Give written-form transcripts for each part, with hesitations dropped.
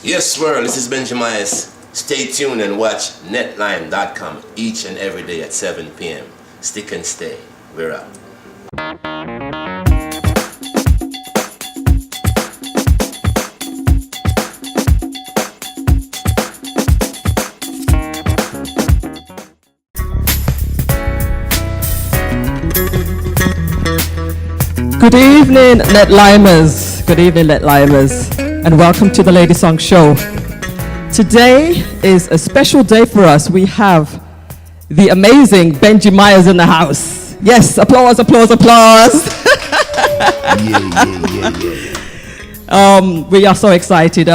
Yes, world, this is Benjy Myaz. Stay tuned and watch netlime.com each and every day at 7 p.m. Stick and stay. We're out. Good evening, Netlimers. Good evening, Netlimers, and welcome to the LadySong Show. Today is a special day for us. We have the amazing Benjy Myaz in the house. Yes, applause, applause, applause. We are so excited.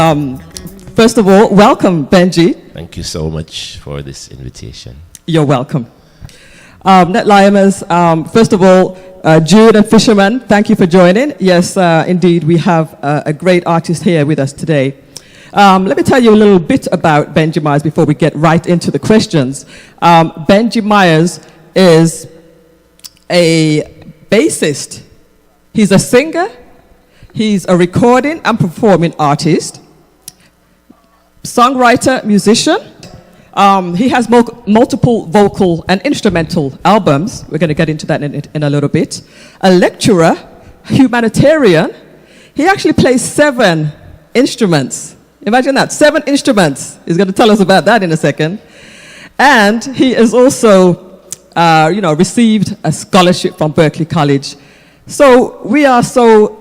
First of all, welcome, Benjy. Thank you so much for this invitation. You're welcome. Netlimers, first of all, Jude and Fisherman, thank you for joining. Yes, indeed, we have a great artist here with us today. Let me tell you a little bit about Benjy Myaz before we get right into the questions. Benjy Myaz is a bassist. He's a singer. He's a recording and performing artist, songwriter, musician. He has multiple vocal and instrumental albums. We're going to get into that in a little bit. A lecturer, humanitarian. He actually plays 7 instruments. Imagine that, 7 instruments. He's going to tell us about that in a second. And he has also, received a scholarship from Berkeley College. So we are so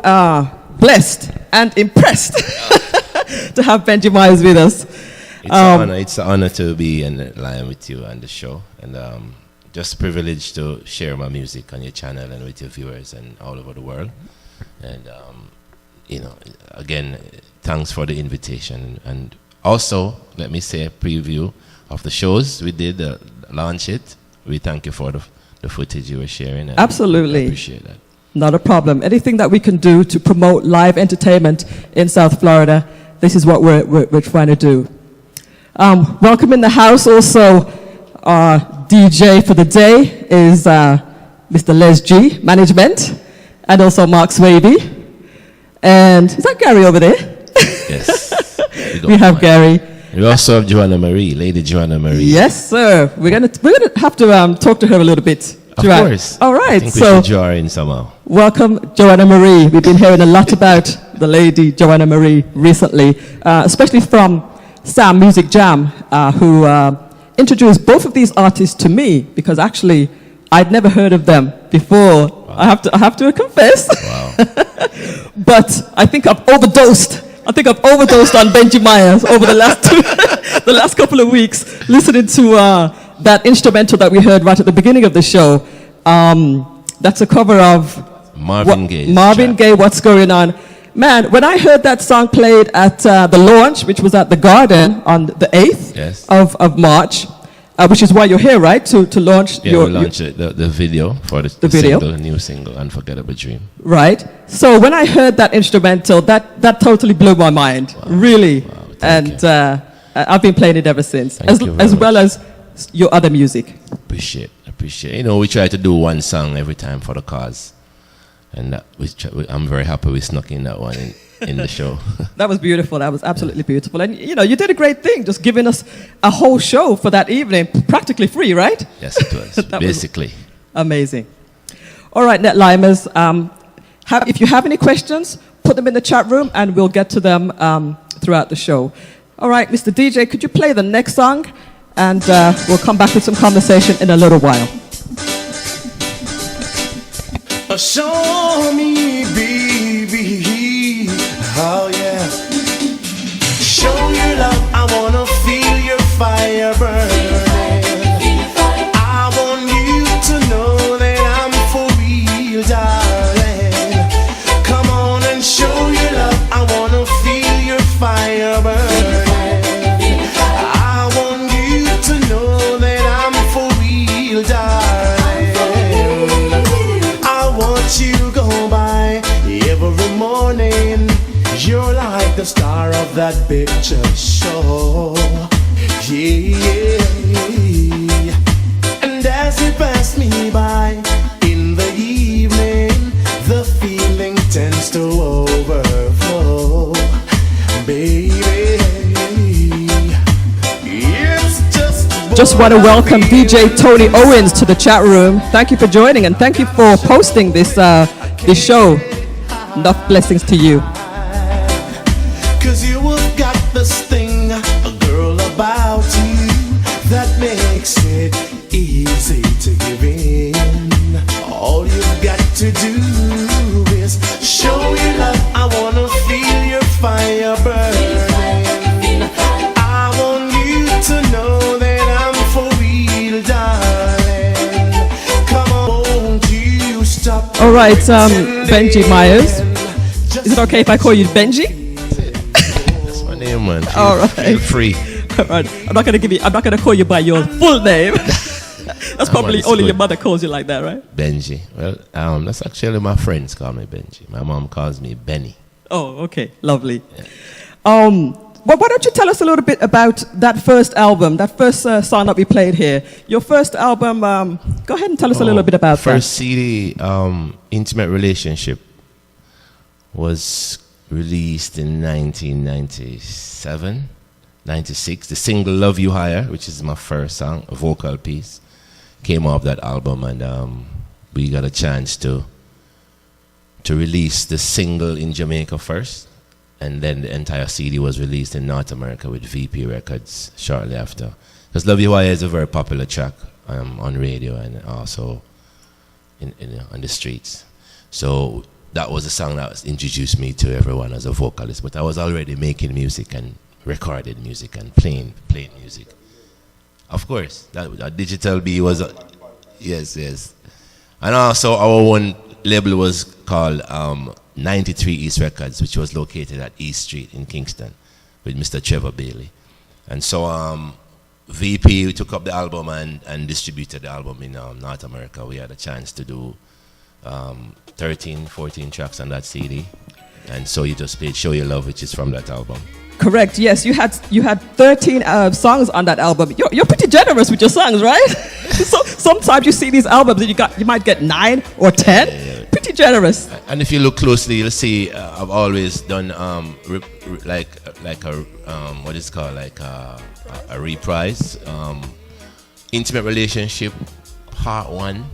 blessed and impressed to have Benjy Myaz with us. It's an honor to be in line with you on the show, and just a privilege to share my music on your channel and with your viewers and all over the world. And again, thanks for the invitation. And also, let me say a preview of the shows we did, launch it. We thank you for the footage you were sharing. Absolutely. I appreciate that. Not a problem. Anything that we can do to promote live entertainment in South Florida, this is what we're trying to do. Welcome in the house also, our DJ for the day is Mr. Les G, management, and also Mark Swaby. And is that Gary over there? Yes. We have Gary. We also have Joanna Marie, Lady Joanna Marie. Yes, sir. We're gonna have to talk to her a little bit. Of course. All right. I think we should draw her in somehow. Welcome, Joanna Marie. We've been hearing a lot about the lady Joanna Marie recently, especially from Sam Music Jam, who introduced both of these artists to me, because actually I'd never heard of them before. Wow. I have to confess. Wow. But I think I've overdosed. on Benjy Myaz over the last couple of weeks, listening to that instrumental that we heard right at the beginning of the show. That's a cover of Marvin Gaye, What's Going On. Man, when I heard that song played at the launch, which was at the Garden on the 8th of March, which is why you're here, right? To launch we launched the video for the new single, Unforgettable Dream. Right. So when I heard that instrumental, that totally blew my mind, really. Wow, and I've been playing it ever since, as well as your other music. Appreciate. We try to do one song every time for the cause. And I'm very happy we snuck in that one in the show. That was beautiful. That was absolutely beautiful. And, you did a great thing, just giving us a whole show for that evening, practically free, right? Yes, it was, basically. Amazing. All right, Netlimers, if you have any questions, put them in the chat room, and we'll get to them throughout the show. All right, Mr. DJ, could you play the next song? And we'll come back with some conversation in a little while. Show me, baby, oh yeah. Show your love, I wanna feel your fire burning. I want you to know that I'm for real, darling. Come on and show your love, I wanna feel your fire burning. I want you to know that I'm for real, darling. You go by every morning. You're like the star of that picture show. Yeah. And as you pass me by in the evening, the feeling tends to overflow. Baby, Just want to welcome DJ Tony Owens to the chat room. Thank you for joining and thank you for posting this show. Enough blessings to you. 'Cause you have got this thing, a girl about you, that makes it easy to give in. All you've got to do is show your love. I wanna feel your fire burning. I want you to know that I'm for real, darling. Come on, won't you stop? All right, Benjy Myaz. Is it okay if I call you Benjy? That's my name, man. All right. Feel free. All right. I'm not gonna call you by your full name. That's probably only your mother calls you like that, right? Benjy. Well, that's actually my friends call me Benjy. My mom calls me Benny. Oh, okay, lovely. Yeah. Well, why don't you tell us a little bit about that first album, that first song that we played here? Your first album. Go ahead and tell us a little bit about first CD, Intimate Relationship, was released in 1997, 96. The single Love You Higher, which is my first song, a vocal piece, came off that album, and we got a chance to release the single in Jamaica first, and then the entire CD was released in North America with VP Records shortly after. Because Love You Higher is a very popular track on radio and also on the streets. So that was a song that introduced me to everyone as a vocalist, but I was already making music and recorded music and playing music. Of course, that Digital B was yes. And also our one label was called 93 East Records, which was located at East Street in Kingston with Mr. Trevor Bailey. And so VP took up the album and distributed the album in North America. We had a chance to do 13, 14 tracks on that CD. And so you just played Show Your Love, which is from that album. Correct. Yes, you had 13 songs on that album. You're pretty generous with your songs, right? So sometimes you see these albums and you might get 9 or 10. Yeah. Pretty generous. And if you look closely, you'll see I've always done like a what is it called, like a reprise. Intimate Relationship Part 1,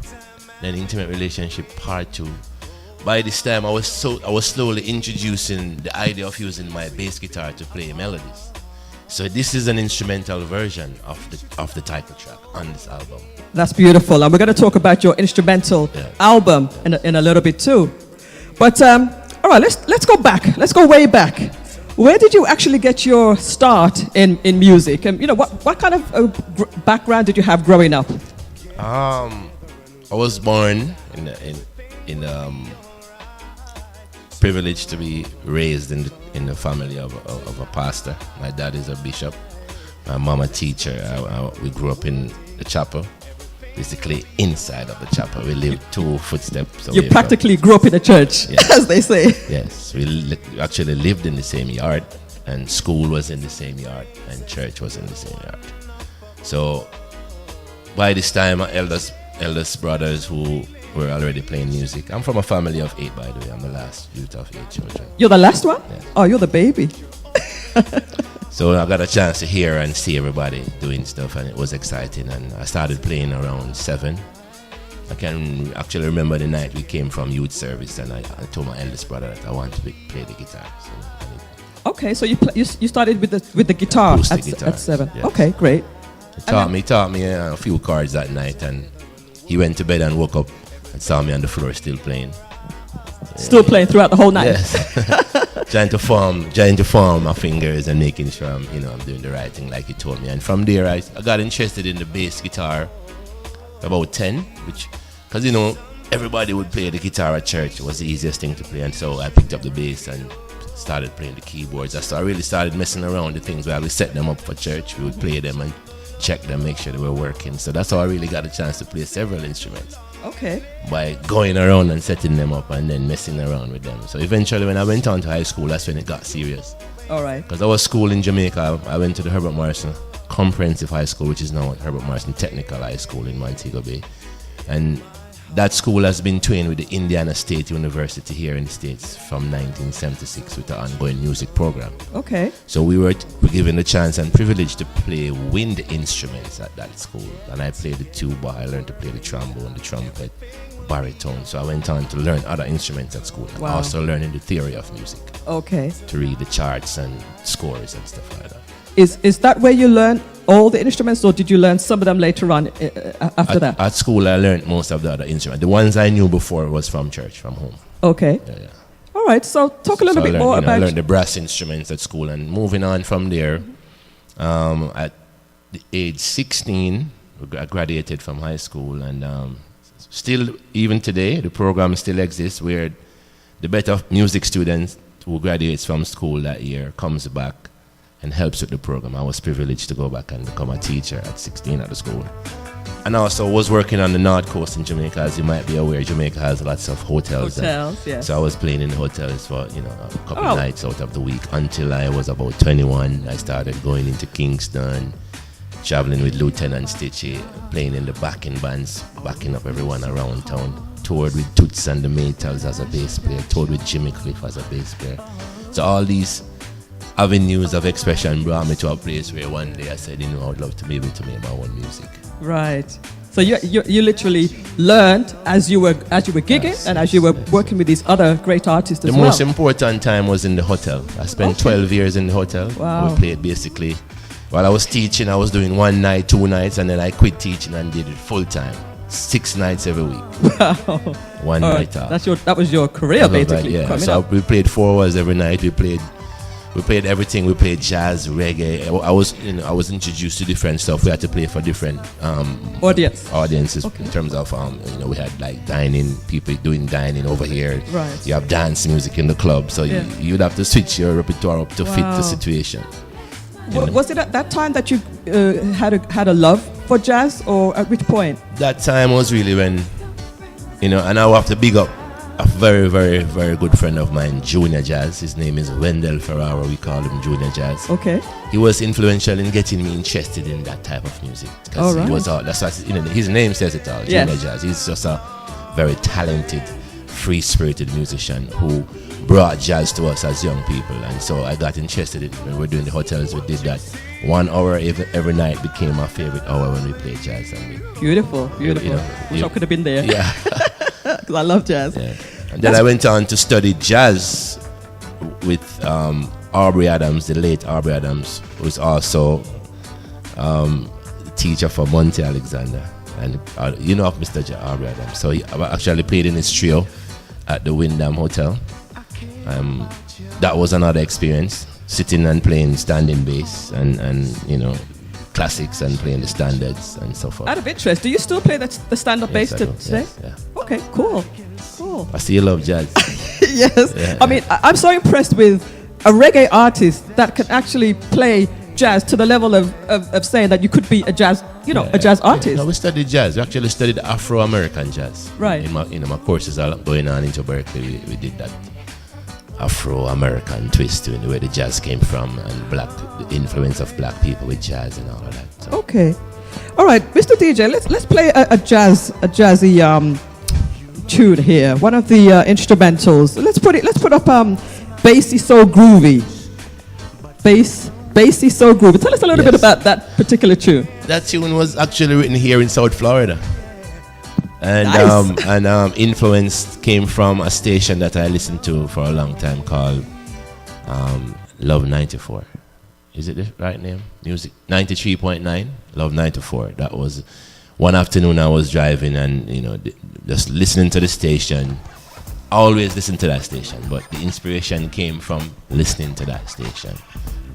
then Intimate Relationship Part 2. By this time, I was slowly introducing the idea of using my bass guitar to play melodies. So this is an instrumental version of the title track on this album. That's beautiful, and we're going to talk about your instrumental album in a little bit too. But all right, let's go back. Let's go way back. Where did you actually get your start in music? And what kind of background did you have growing up? I was born in privileged to be raised in the family of a pastor. My dad is a bishop, my mom a teacher. We grew up in the chapel, basically inside of the chapel. We lived 2 footsteps away. You practically grew up in a church, yes. As they say. Yes, we actually lived in the same yard, and school was in the same yard, and church was in the same yard. So by this time, my eldest brothers who were already playing music. I'm from a family of 8, by the way. I'm the last youth of 8 children. You're the last one? Yes. Oh, you're the baby. So I got a chance to hear and see everybody doing stuff, and it was exciting. And I started playing around 7. I can actually remember the night we came from youth service, and I told my eldest brother that I wanted to play the guitar. Okay, so you started with the guitar at 7. Yes. Okay, great. He taught me a few chords that night, and he went to bed and woke up and saw me on the floor still playing. Still playing throughout the whole night. Yes. trying to form my fingers and making sure I'm doing the right thing like he told me. And from there I got interested in the bass guitar about 10, because everybody would play the guitar at church. It was the easiest thing to play, and so I picked up the bass and started playing the keyboards. So I really started messing around with the things where we set them up for church. We would play them and check them, make sure they were working. So that's how I really got a chance to play several instruments. Okay. By going around and setting them up and then messing around with them. So eventually when I went on to high school, that's when it got serious. All right. Because I was school in Jamaica. I went to the Herbert Morrison Comprehensive High School, which is now Herbert Morrison Technical High School in Montego Bay. And that school has been trained with the Indiana State University here in the States from 1976 with the ongoing music program. Okay. So we were given the chance and privilege to play wind instruments at that school. And I played the tuba, I learned to play the trombone, the trumpet, baritone. So I went on to learn other instruments at school. And Wow. also learning the theory of music, Okay. to read the charts and scores and stuff like that. Is that where you learned all the instruments, or did you learn some of them later on after that? At school, I learned most of the other instruments. The ones I knew before was from church, from home. Okay. Yeah. All right. So talk a little bit more I about. learned the brass instruments at school, and moving on from there, at the age 16, I graduated from high school, and still, even today, the program still exists where the better music student who graduates from school that year comes back and helps with the program. I was privileged to go back and become a teacher at 16 at the school. And also was working on the North Coast in Jamaica. As you might be aware, Jamaica has lots of hotels. Yes. So I was playing in the hotels for, a couple of nights out of the week until I was about 21. I started going into Kingston, traveling with Lieutenant Stitchy, playing in the backing bands, backing up everyone around town. Toured with Toots and the Maytals as a bass player, toured with Jimmy Cliff as a bass player. So all these avenues of expression brought me to a place where one day I said, I would love to be able to make my own music. Right. So you literally learned as you were gigging, Yes, and as you were yes. working with these other great artists as The well. most important time was in the hotel. I spent 12 years in the hotel. Wow. We played basically, while I was teaching, I was doing 1 night, 2 nights, and then I quit teaching and did it full time. 6 nights every week. Wow. One All night right. off. That was your career basically. Yeah. Coming So up. we played 4 hours every night. We played everything. We played jazz, reggae. I was introduced to different stuff. We had to play for different audiences Okay. in terms of we had like dining, people doing dining over here. Right. You have dance music in the club, so Yeah. you'd have to switch your repertoire up to fit Wow. the situation. Was it at that time that you had a love for jazz, or at which point? That time was really when, and I will have to big up a very, very, very good friend of mine, Junior Jazz. His name is Wendell Ferraro. We call him Junior Jazz. Okay. He was influential in getting me interested in that type of music. All Because right. he was that's what, his name says it all, Yes. Junior Jazz. He's just a very talented, free-spirited musician who brought jazz to us as young people. And so I got interested in it. When we were doing the hotels, we did that. 1 hour every night became my favorite hour when we played jazz. And Beautiful. Wish I could have been there. yeah. Because I love jazz. Yeah. And then I went on to study jazz with Aubrey Adams, the late Aubrey Adams, who's also teacher for Monty Alexander. And you know of Mr. Aubrey Adams. So I actually played in his trio at the Wyndham Hotel. That was another experience, sitting and playing standing bass and classics and playing the standards and so forth. Out of interest, do you still play the stand-up bass Yes, I do. today? Yes, yeah. Okay, cool. I still love jazz. Yes. Yeah. I mean, I'm so impressed with a reggae artist that can actually play jazz to the level of saying that you could be a jazz, a jazz artist. No, we studied jazz. We actually studied Afro-American jazz. Right. In my courses are going on into Berkeley, we did that Afro-American twist to where the jazz came from and the influence of black people with jazz and all of that. So. Okay. All right, Mr. DJ, let's play a jazzy tune here. One of the instrumentals. Let's put up Bassy So Groovy. Bassy So Groovy. Tell us a little bit about that particular tune. That tune was actually written here in South Florida. And Nice. Influence came from a station that I listened to for a long time called Love 94. Is it the right name? Music 93.9, Love 94. That was one afternoon I was driving and just listening to the station. I always listen to that station, but the inspiration came from listening to that station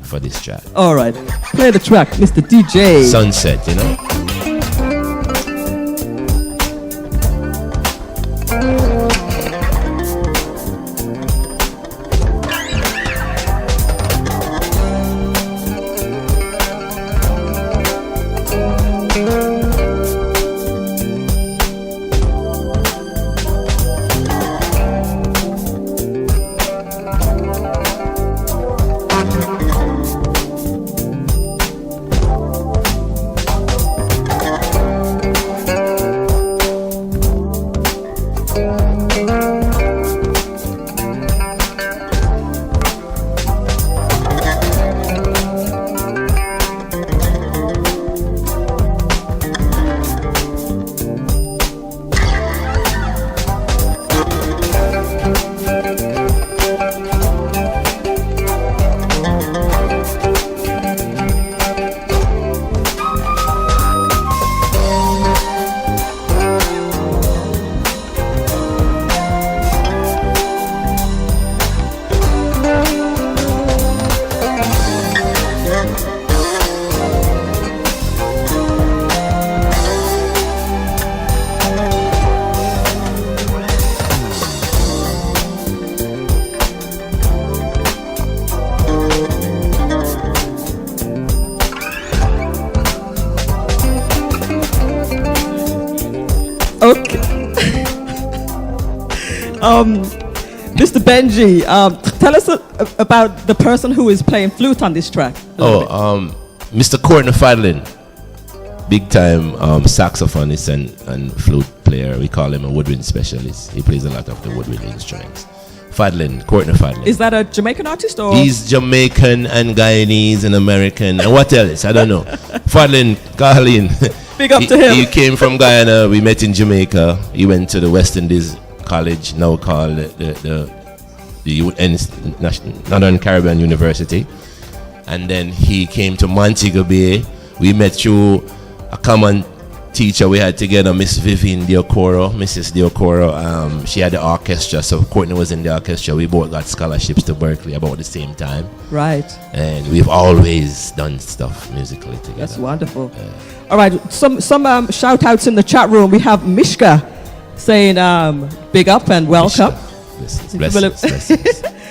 for this track. All right, play the track, Mr. DJ. Sunset, Okay. Mr. Benjy, tell us about the person who is playing flute on this track. Mr. Courtney Fadlin, big time saxophonist and flute player. We call him a woodwind specialist. He plays a lot of the woodwind instruments. Fadlin, Courtney Fadlin. Is that a Jamaican artist or? He's Jamaican and Guyanese and American and what else? I don't know. Fadlin, Carlin. Big up to him. He came from Guyana. We met in Jamaica. He went to the West Indies College, now called the Northern Caribbean University. And then he came to Montego Bay. We met through a common teacher we had together, Miss Vivian Diokoro, Mrs. Diokoro. She had the orchestra, so Courtney was in the orchestra. We both got scholarships to Berkeley about the same time. Right. And we've always done stuff musically together. That's wonderful. All right, some shout outs in the chat room. We have Mishka saying big up and welcome. Blessings.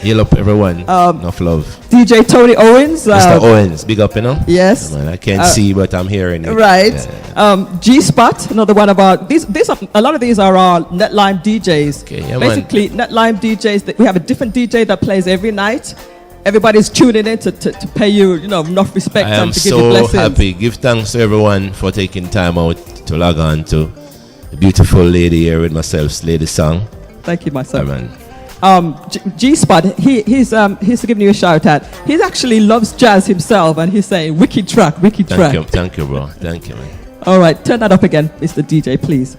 Heal up everyone. Enough love. DJ Tony Owens. Mr. Owens, big up, you know? Yes. Man, I can't see, but I'm hearing it. Right. G Spot, another one of our, these are, a lot of these are our Netline DJs. Okay, yeah, basically, Netline DJs, we have a different DJ that plays every night. Everybody's tuning in to pay you, enough respect and to give you blessings. I am so happy. Give thanks to everyone for taking time out to log on to the beautiful lady here with myself, LadySong. Thank you, myself. Man. G Spot, he's giving you a shout out. He actually loves jazz himself, and he's saying wicked track. Thank you, bro. Thank you, man. All right, turn that up again, Mr. DJ, please.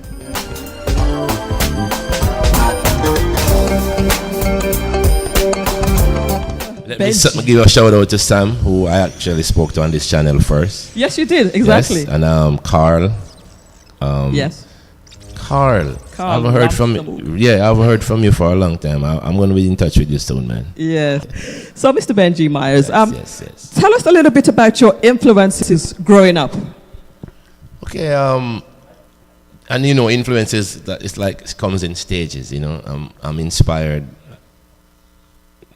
Let me give a shout out to Sam, who I actually spoke to on this channel first. Yes, you did, exactly. Yes, and Carl. Yes. Carl, I haven't heard from you. Yeah, I haven't heard from you for a long time. I'm going to be in touch with you soon, man. Yes. So, Mr. Benjy Myaz, yes. Tell us a little bit about your influences growing up. Okay, and influences that it's like it comes in stages. I'm inspired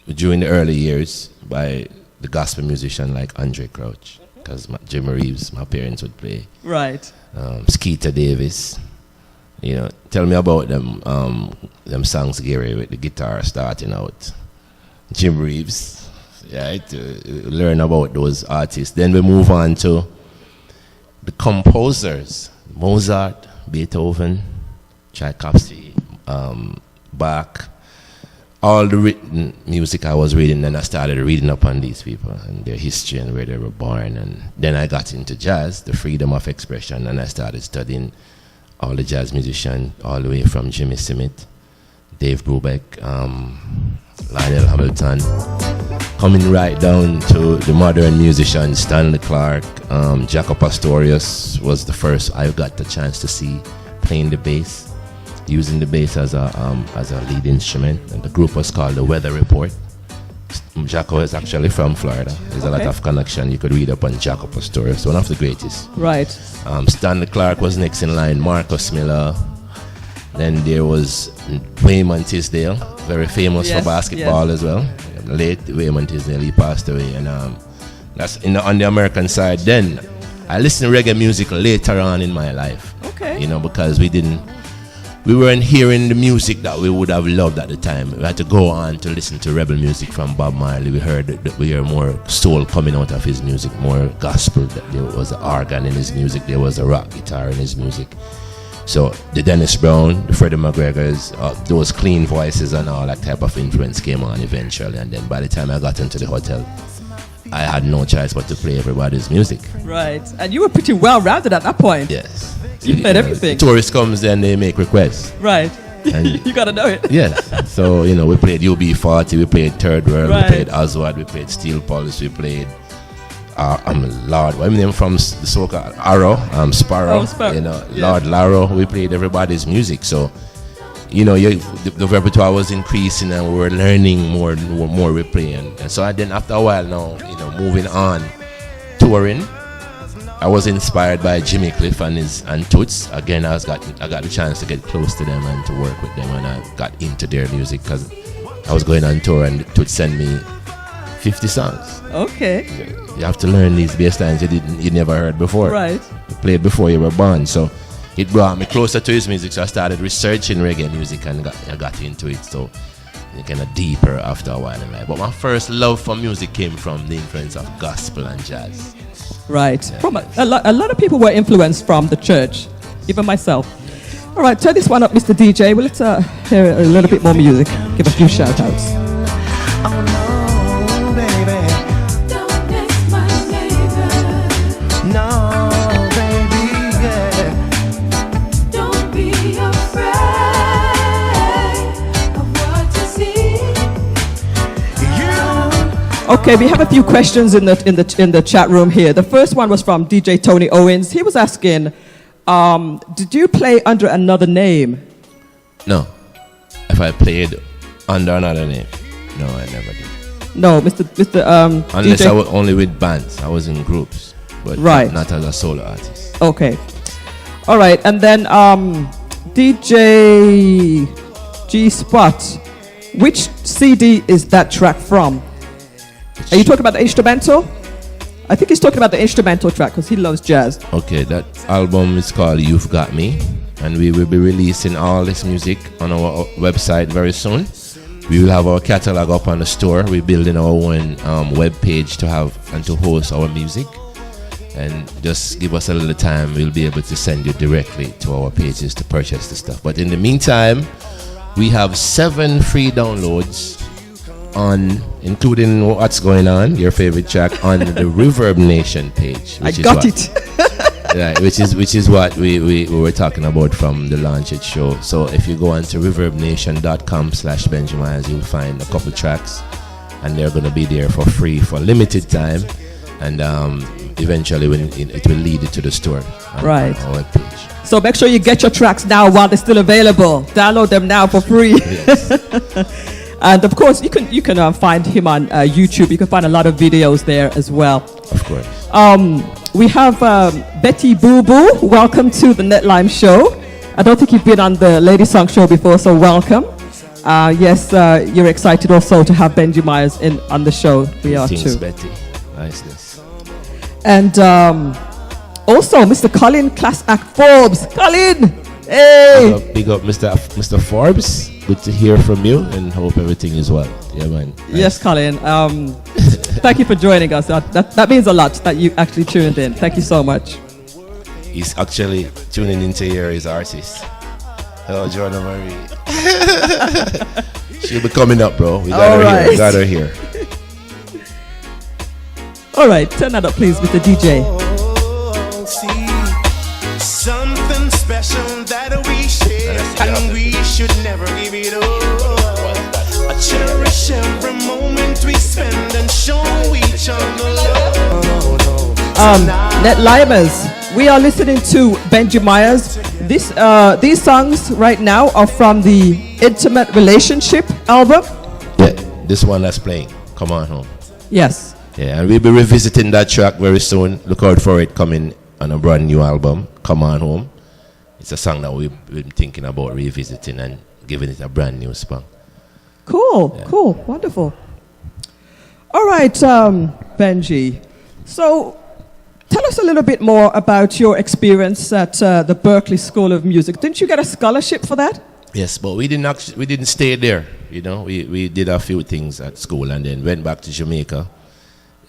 during the early years by the gospel musician like Andre Crouch, because Jimmy Reeves, my parents would play. Right. Skeeter Davis. Tell me about them songs, Gary, with the guitar starting out. Jim Reeves, to learn about those artists. Then we move on to the composers, Mozart, Beethoven, Tchaikovsky, Bach, all the written music I was reading. Then I started reading up on these people and their history and where they were born. And then I got into jazz, the freedom of expression, and I started studying all the jazz musicians, all the way from Jimmy Smith, Dave Brubeck, Lionel Hamilton, coming right down to the modern musicians, Stanley Clarke. Jaco Pastorius was the first I got the chance to see playing the bass, using the bass as a lead instrument. And the group was called The Weather Report. Jaco is actually from Florida. There's a lot of connection. You could read up on Jaco Pastorius, one of the greatest. Right. Stanley Clarke was next in line, Marcus Miller. Then there was Wayman Tisdale, very famous for basketball as well. Late Wayman Tisdale, he passed away. And that's on the American side. Then I listened to reggae music later on in my life. Okay. Because we weren't hearing the music that we would have loved at the time. We had to go on to listen to rebel music from Bob Marley. We heard more soul coming out of his music, more gospel. There was an organ in his music. There was a rock guitar in his music. So the Dennis Brown, the Freddie McGregors, those clean voices and all that type of influence came on eventually. And then by the time I got into the hotel, I had no choice but to play everybody's music. Right. And you were pretty well-rounded at that point. Yes. You played everything. Tourists comes then they make requests. Right. And you got to know it. Yes. So, we played UB40, we played Third World, we played Oswald, we played Steel Pulse, we played Lord, what name from the soca? Arrow, Sparrow, Lord Larrow. We played everybody's music. So, the repertoire was increasing and we were learning more we playing. And so then after a while now, moving on, touring, I was inspired by Jimmy Cliff and Toots. Again, I got the chance to get close to them and to work with them, and I got into their music because I was going on tour, and Toots sent me 50 songs. Okay. You have to learn these bass lines you never heard before. Right. You played before you were born, so it brought me closer to his music. So I started researching reggae music and I got into it. So kind of deeper after a while in life. But my first love for music came from the influence of gospel and jazz. Right. Yeah. From a lot of people were influenced from the church, even myself. All right, turn this one up, Mr. DJ. Well, let's hear a little bit more music. Give a few shout outs. Oh no, baby. Don't miss my neighbor. No, baby, yeah. Don't be afraid of what you see. You. Okay, we have a few questions in the chat room here. The first one was from DJ Tony Owens. He was asking, did you play under another name? No. If I played under another name, no, I never did. No, Mr. Unless DJ. I was only with bands. I was in groups, but Right. not as a solo artist. Okay. All right, and then DJ G Spot. Which CD is that track from? Are you talking about the instrumental? I think he's talking about the instrumental track because he loves jazz. Okay, that album is called You've Got Me, and we will be releasing all this music on our website very soon. We will have our catalog up on the store. We're building our own web page to have and to host our music. And just give us a little time, we'll be able to send you directly to our pages to purchase the stuff. But in the meantime, we have 7 free downloads on, including What's Going On, your favorite track, on the Reverb Nation page. I got it. Right, which is what we were talking about from the Launch It show. So if you go on to reverbnation.com/Benjy Myaz, you'll find a couple tracks, and they're going to be there for free for limited time, and eventually when it will lead you to the store on Right. our webpage. So make sure you get your tracks now while they're still available. Download them now for free. Yes. And of course, you can find him on YouTube. You can find a lot of videos there as well. Of course. We have Betty Boo Boo. Welcome to the NetLime Show. I don't think you've been on the LadySong Show before, so welcome. Yes, you're excited also to have Benjy Myaz on the show. We are Thanks, too. Betty. Niceness. And also, Mr. Colin Class Act Forbes. Colin! Hey! Big up Mr. Forbes. Good to hear from you, and hope everything is well. Yeah, man. Nice. Yes, Colin. Thank you for joining us. That means a lot that you actually tuned in. Thank you so much. He's actually tuning into here as artist. Hello, Joanna Marie. She'll be coming up, bro. We got All her right. here. We got her here. All right, turn that up, please, Mr. DJ. Oh, see, something special that we share, and we should never give it up. I cherish every moment we spend and show each other love. NetLimers, we are listening to Benjy Myaz. These songs right now are from the Intimate Relationship album. Yeah, this one that's playing. Come on home. Yes. Yeah, and we'll be revisiting that track very soon. Look out for it coming on a brand new album. Come on home. It's a song that we've been thinking about revisiting and giving it a brand new spin. Cool, Yeah. cool, wonderful. All right, Benjy. So, tell us a little bit more about your experience at the Berklee School of Music. Didn't you get a scholarship for that? Yes, but we didn't stay there. You know, we did a few things at school and then went back to Jamaica.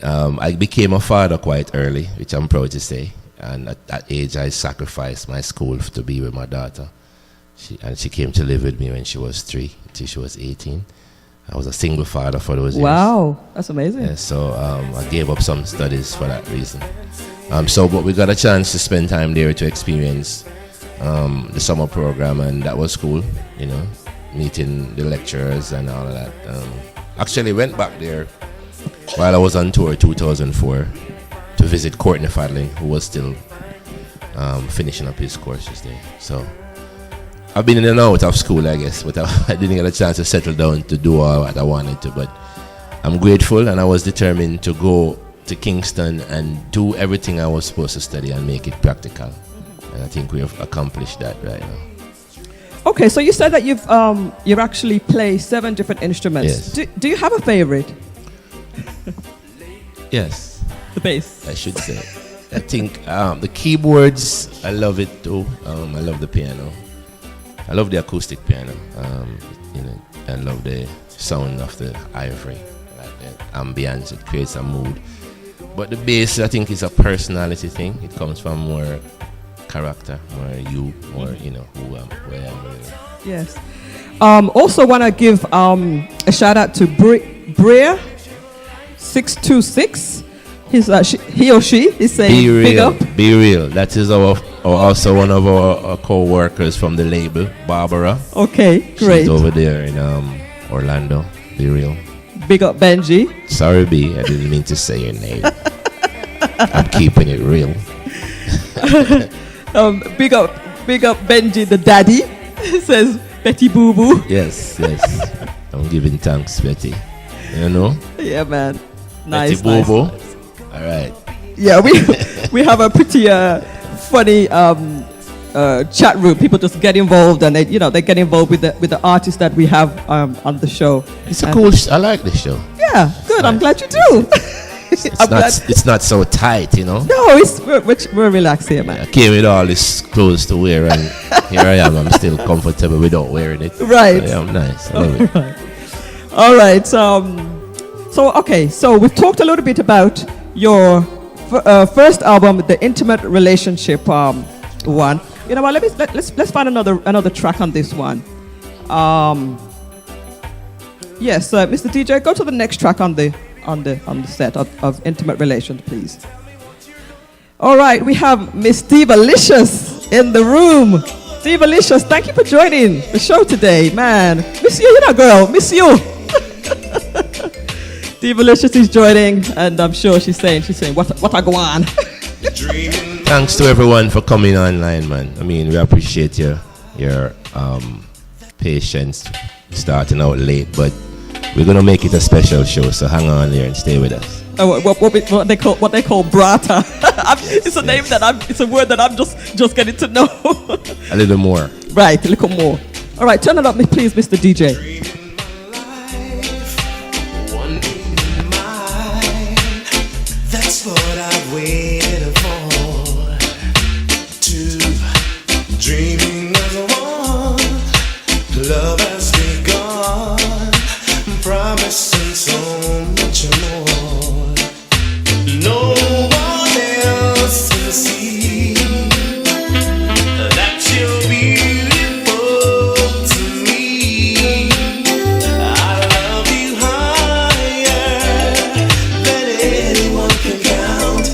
I became a father quite early, which I'm proud to say. And at that age, I sacrificed my school to be with my daughter. She came to live with me when she was 3 until she was 18. I was a single father for those years. Wow, that's amazing. Yeah, so I gave up some studies for that reason. But we got a chance to spend time there to experience the summer program, and that was cool, you know, meeting the lecturers and all of that. Actually went back there while I was on tour 2004 to visit Courtney Fadling, who was still finishing up his courses there. So I've been in and out of school, I guess, but I didn't get a chance to settle down to do all what I wanted to. But I'm grateful, and I was determined to go to Kingston and do everything I was supposed to study and make it practical. And I think we have accomplished that right now. Okay, so you said that you've actually played 7 different instruments. Yes. Do you have a favorite? Yes, The bass. I should say. I think the keyboards, I love it too. I love the piano. I love the acoustic piano. I love the sound of the ivory, like the ambience. It creates a mood. But the bass, I think, is a personality thing. It comes from more character, more you, more who I am. Yes. Also want to give a shout out to Brea 626. He or she is saying Be big real, up. be real. That is also one of our co-workers from the label, Barbara. Okay, great. She's over there in Orlando. Be real. Big up Benjy. Sorry, B. I didn't mean to say your name. I'm keeping it real. Big up Benjy the daddy. Says Betty Boo Boo. Yes. I'm giving thanks, Betty. You know? Yeah, man. Nice. Betty nice. Bobo. All right. Yeah, we have a pretty funny chat room. People just get involved, and they get involved with the artists that we have on the show. It's a cool. I like the show. Yeah, good. I'm glad you do. It's not so tight, you know. No, we're relaxed here, man. I came with all this clothes to wear, and here I am. I'm still comfortable without wearing it. Right. Yeah, I'm nice. I love it. All right. So we've talked a little bit about your first album, the Intimate Relationship one. You know what? Let's find another track on this one. Yes, Mr. DJ, go to the next track on the set of Intimate Relations, please. All right, we have Miss Divalicious in the room. Divalicious, thank you for joining the show today, man. Miss you, girl. Miss you. Divalicious is joining, and I'm sure she's saying, what I go on. Thanks to everyone for coming online, man. I mean, we appreciate your patience starting out late, but we're gonna make it a special show, so hang on there and stay with us. Oh, what they call brata. It's a name it's a word that I'm just getting to know. A little more. Right, a little more. All right, turn it up, please, Mr. DJ. That's what I've waited for. Dreaming as one, love has begun, promising so much more. No one else can see that you're beautiful to me. I love you higher than anyone can count.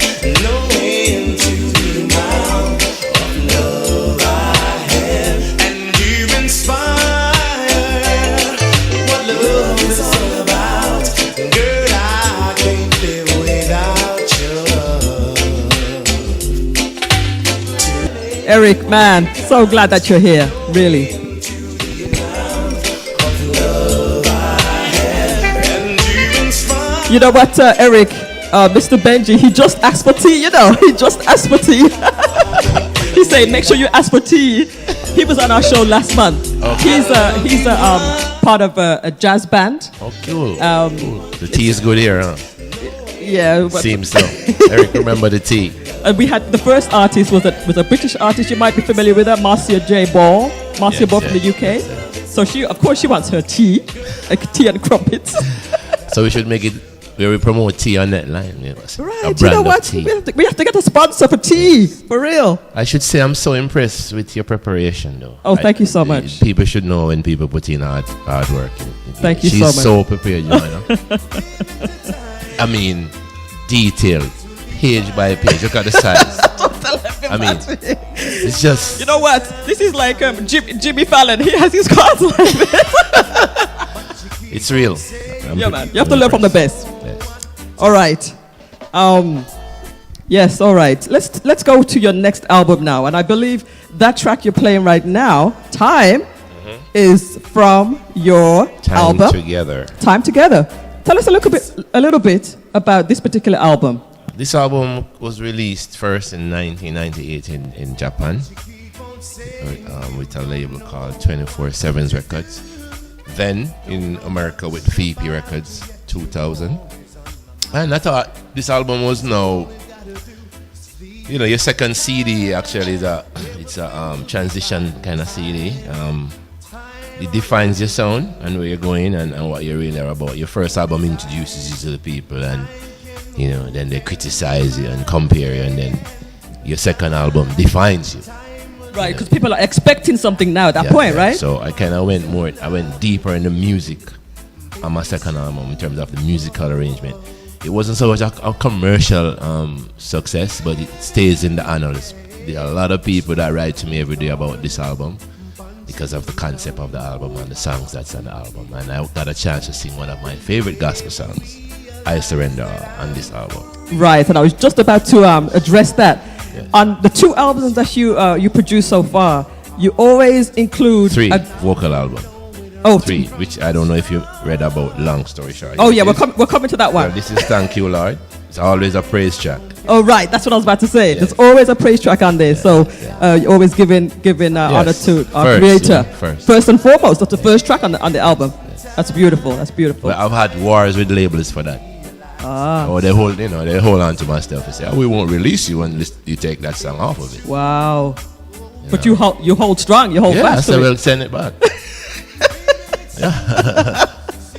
No end to the amount of love I have, and you inspire what love is all about. Girl, I can't live without your love. Eric, man, so glad that you're here, really. You know what, Eric, Mr. Benjy, he just asked for tea, he just asked for tea. He said, make sure you ask for tea. He was on our show last month. Okay. He's a part of a jazz band. Oh, cool. The tea is good here, huh? Yeah. But Seems so. Eric, remember the tea. and we had the first artist was a British artist. You might be familiar with her, Marcia J. Ball. Marcia Ball from the UK. yes. So she wants her tea, like tea and crumpets. So we should make it where we promote tea on that line. You know, Right, a you brand know of what? tea. We have to get a sponsor for tea, for real. I should say I'm so impressed with your preparation, though. Oh, thank you so much. People should know when people put in hard work. Thank you She's so much. She's so prepared, Joanna. I mean, detailed, page by page. Look at the size. I mean, it's just... You know what? This is like Jimmy Fallon. He has his cards like this. It's real. Yeah, man. You have to learn from the best. Yes. All right. Yes, all right. Let's go to your next album now. And I believe that track you're playing right now, Time, is from your Time album. Together. Time Together. Tell us a little bit about this particular album? This album was released first in 1998 in Japan with a label called 24/7 Records. Then in America with VP Records 2000. And I thought this album was now, your second CD actually it's a transition kind of CD. It defines your sound and where you're going and what you're really about. Your first album introduces you to the people and then they criticize you and compare you, and then your second album defines you. Right, because people are expecting something now at that point, right? So I kind of went deeper in the music on my second album in terms of the musical arrangement. It wasn't so much a commercial success, but it stays in the annals. There are a lot of people that write to me every day about this album because of the concept of the album and the songs that's on the album. And I got a chance to sing one of my favorite gospel songs, I Surrender, on this album. Right, and I was just about to address that. Yes. On the 2 albums that you produced so far, you always include 3 vocal album. Oh, 3, which I don't know if you read about. Long story short. Oh yeah, we're coming to that one. Well, this is Thank You Lord. It's always a praise track. Oh right, that's what I was about to say. Yes. There's always a praise track on there, so you're always giving honor to our creator. First and foremost, that's the first track on the album. Yes. That's beautiful. That's beautiful. Well, I've had wars with labels for that. Or they hold on to my stuff and say, we won't release you unless you take that song off of it. Wow. But you hold strong. You hold fast. Yeah, so we'll send it back. Yeah.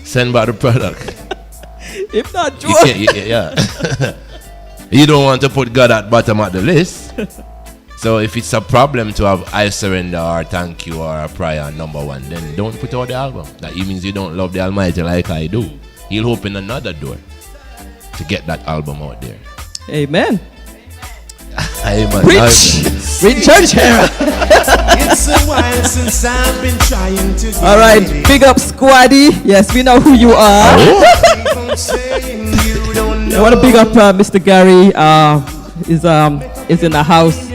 Send back the product. If not, you don't want to put God at bottom of the list. So if it's a problem to have I Surrender or Thank You or a Prayer number 1, then don't put out the album. That means you don't love the Almighty like I do. He'll open another door to get that album out there. Amen. Amen. Preach. Read church here. It's a while since I've been trying to get All right, big up Squaddy. Yes, we know who you are. I want to big up Mr. Gary. Is in the house.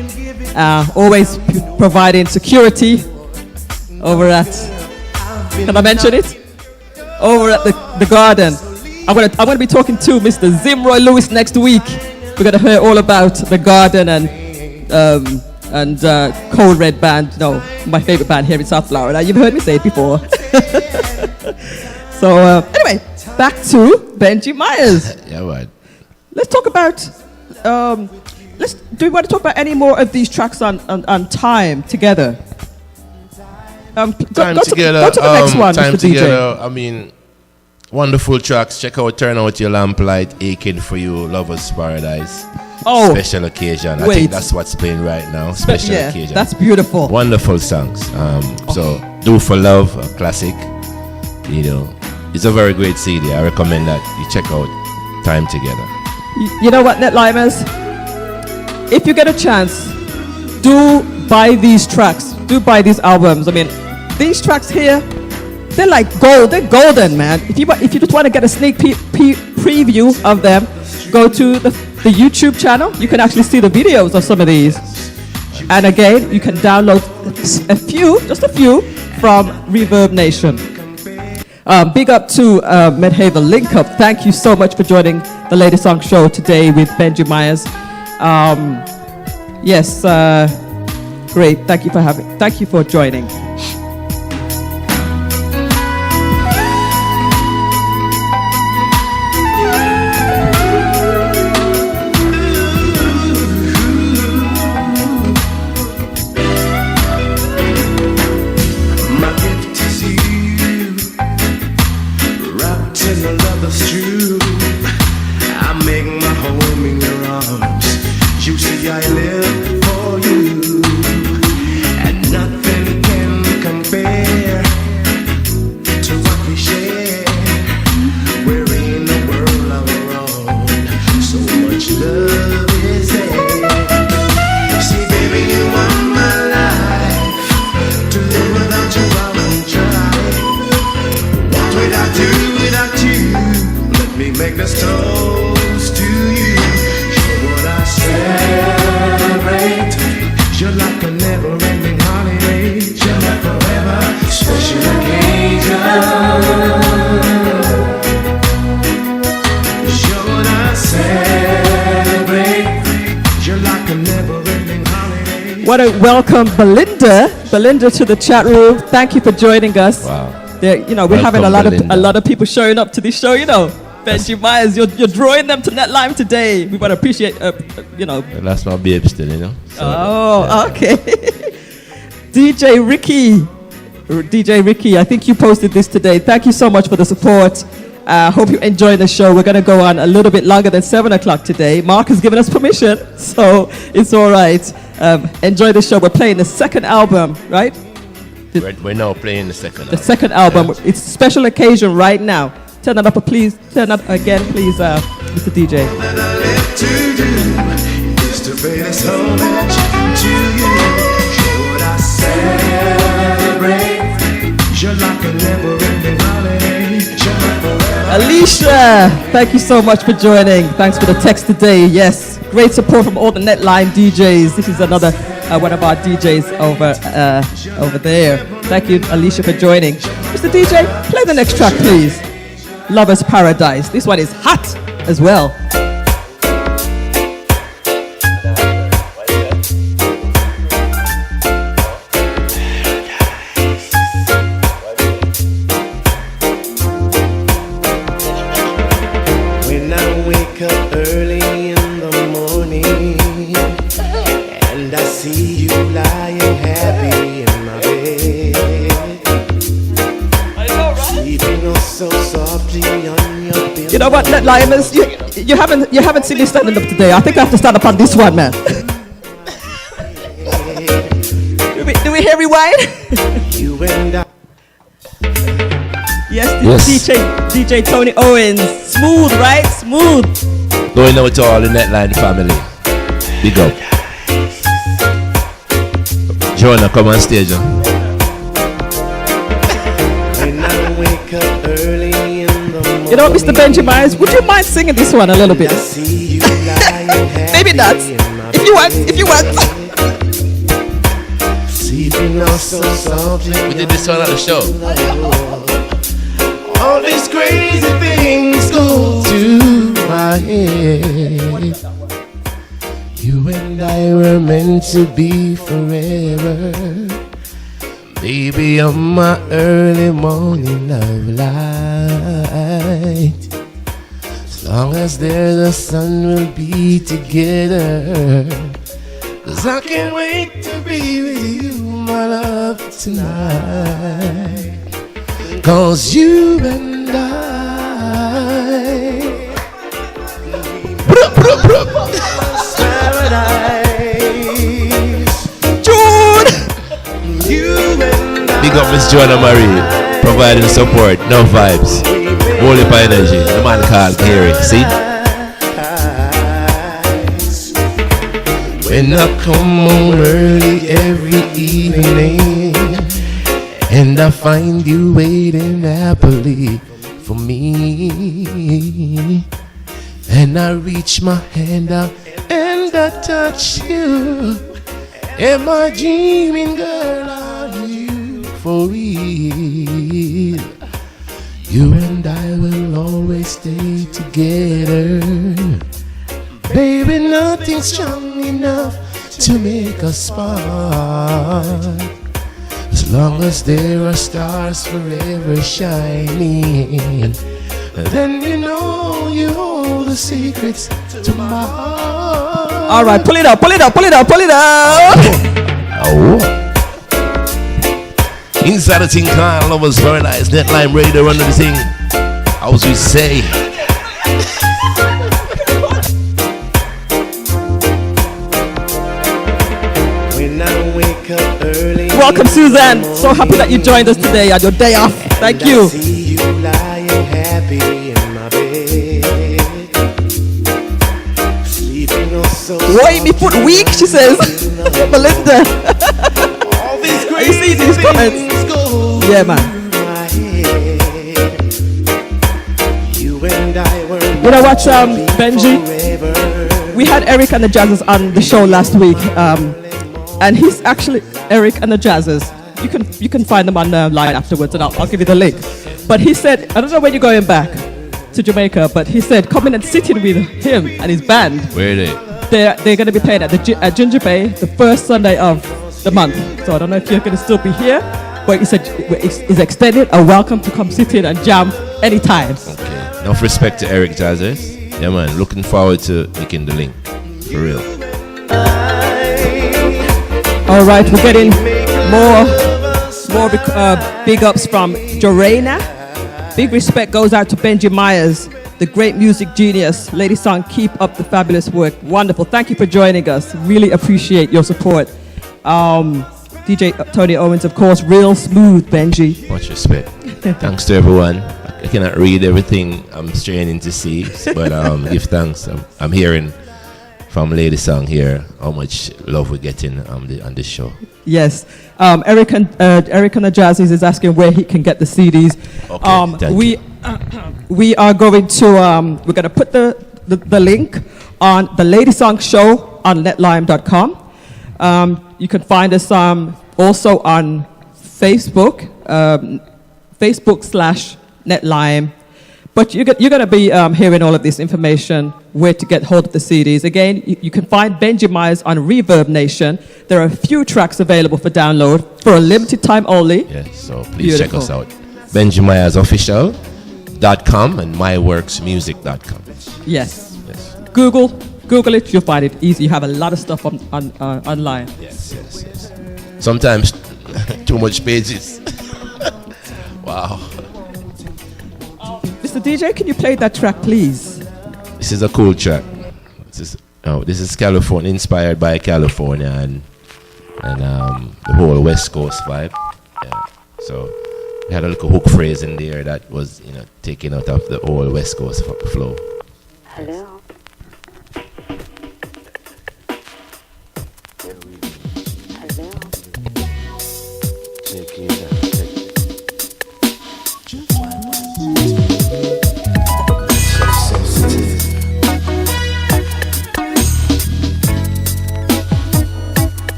Always providing security over at. Can I mention it? Over at the garden. I'm gonna be talking to Mr. Zimroy Lewis next week. We're gonna hear all about the garden and Cold Red Band. No, my favorite band here in South Florida. You've heard me say it before. So anyway, back to Benjy Myaz. Yeah, right. Let's talk about. Do we want to talk about any more of these tracks on Time Together? Time go Together. To the next one, Time Mr. Together. DJ. I mean, wonderful tracks. Check out Turn Out Your Lamplight, Aching for You, Lover's Paradise. Oh, Special Occasion. I think that's what's playing right now. Special Occasion. That's beautiful. Wonderful songs. So Do For Love, a classic. It's a very great CD. I recommend that you check out Time Together. You know what, Netlimers? If you get a chance, do buy these tracks. Do buy these albums. I mean, these tracks here, they're like gold. They're golden, man. If you just want to get a sneak preview of them, go to the YouTube channel. You can actually see the videos of some of these. And again, you can download just a few from Reverb Nation. Big up to Medhaven Link Up. Thank you so much for joining the LadySong Show today with Benjy Myaz. Yes, great. Thank you for joining. Make this toast to you. Show what I said. Want to welcome Belinda to the chat room. Thank you for joining us. Wow. We're Welcome, having a Belinda. lot of people showing up to this show. Benjy Myaz, you're drawing them to Netline today. We want to appreciate, That's my babe still, So, Oh, okay. DJ Ricky, I think you posted this today. Thank you so much for the support. Hope you enjoy the show. We're going to go on a little bit longer than 7 o'clock today. Mark has given us permission, so it's all right. Enjoy the show. We're playing the second album, right? We're now playing the second The album. second album. Yeah. It's a special occasion right now. Turn it up, please. Turn up again, please, Mr. DJ. That I live to do is to pay this homage to you. Should I celebrate? You're like a never-ending holiday. You're like forever. Alicia, thank you so much for joining. Thanks for the text today. Yes, great support from all the Netline DJs. This is another one of our DJs over there. Thank you, Alicia, for joining. Mr. DJ, play the next track, please. Lover's Paradise. This one is hot as well. When I wake up early in the morning and I see you lying happy in my bed, sleeping oh so softly on your pillow. You know what, Netliners? You haven't seen me standing up today. I think I have to stand up on this one, man. do we hear rewind? You and I. Yes, Yes. DJ Tony Owens. Smooth, right? Smooth. Going out to all the Netline family. Big up. Joanna, come on stage. When I wake up early in the morning, You know, Mr. Benjy Myaz, would you mind singing this one a little bit? I see you lying Maybe not. happy in my If you want. sleeping oh so softly. We did this one at the show. All these crazy things go to my head. You and I were meant to be forever. Baby, on my early morning love light. As long as there's the sun, we'll be together. 'Cause I can't wait to be with you, my love, tonight. 'Cause you and I paradise. June! You and I. Big up Miss Joanna Marie, providing support, no vibes. Holy for energy. The man called Gary. See? When I come home early every evening and I find you waiting happily for me, and I reach my hand out and I touch you, am I dreaming, girl? Are you for real? You and I will always stay together. Baby, nothing's strong enough to make us spark. As long as there are stars forever shining, then you know you hold the secrets to my heart. All right, pull it up. Oh. Inside the thing called Lovers Paradise. Netline ready to run the thing. How's we say? When I wake up early, Welcome, Suzanne. So happy that you joined us today on your day off. Thank and I you. see you lying happy in my bed, sleeping oh so Why me foot weak, she says. Belinda. all these Are you seeing these comments? things go Yeah, man. through my head. You and I were You know what, meant to be Benjy? forever. We had Eric and the Jazzers on the show last week, and he's actually Eric and the Jazzers. You can find them online afterwards, and I'll give you the link. But he said, I don't know when you're going back to Jamaica, but he said coming and sitting with him and his band. Where are they? they're going to be playing at Ginger Bay the first Sunday of the month. So I don't know if you're going to still be here, but it's extended a welcome to come sit in and jam anytime. Okay. Enough respect to Eric Jazzers. Yeah, man. Looking forward to making the link. For real. All right, we're getting more big ups from Joanna. Big respect goes out to Benjy Myaz, the great music genius. LadySong, keep up the fabulous work. Wonderful. Thank you for joining us. Really appreciate your support. DJ Tony Owens, of course, real smooth, Benjy. Much respect. Thanks to everyone. I cannot read everything I'm straining to see, but give thanks. I'm hearing from LadySong here how much love we're getting on this show. Yes. Eric on the Jazzies is asking where he can get the CDs. Okay, we are going to we're going to put the link on the LadySong Show on netlime.com. You can find us also on Facebook, Facebook/netlime. But you're going to be hearing all of this information, where to get hold of the CDs. Again, you can find Benjy Myaz on Reverb Nation. There are a few tracks available for download for a limited time only. Yes, so please check us out. BenjyMyazOfficial.com and myworksmusic.com. Yes. Google it, you'll find it easy. You have a lot of stuff online. Yes. Sometimes too much pages. Wow. Mr. DJ, can you play that track, please? This is a cool track. This is California, inspired by California and the whole West Coast vibe. Yeah. So we had a little hook phrase in there that was, taken out of the whole West Coast flow. Hello.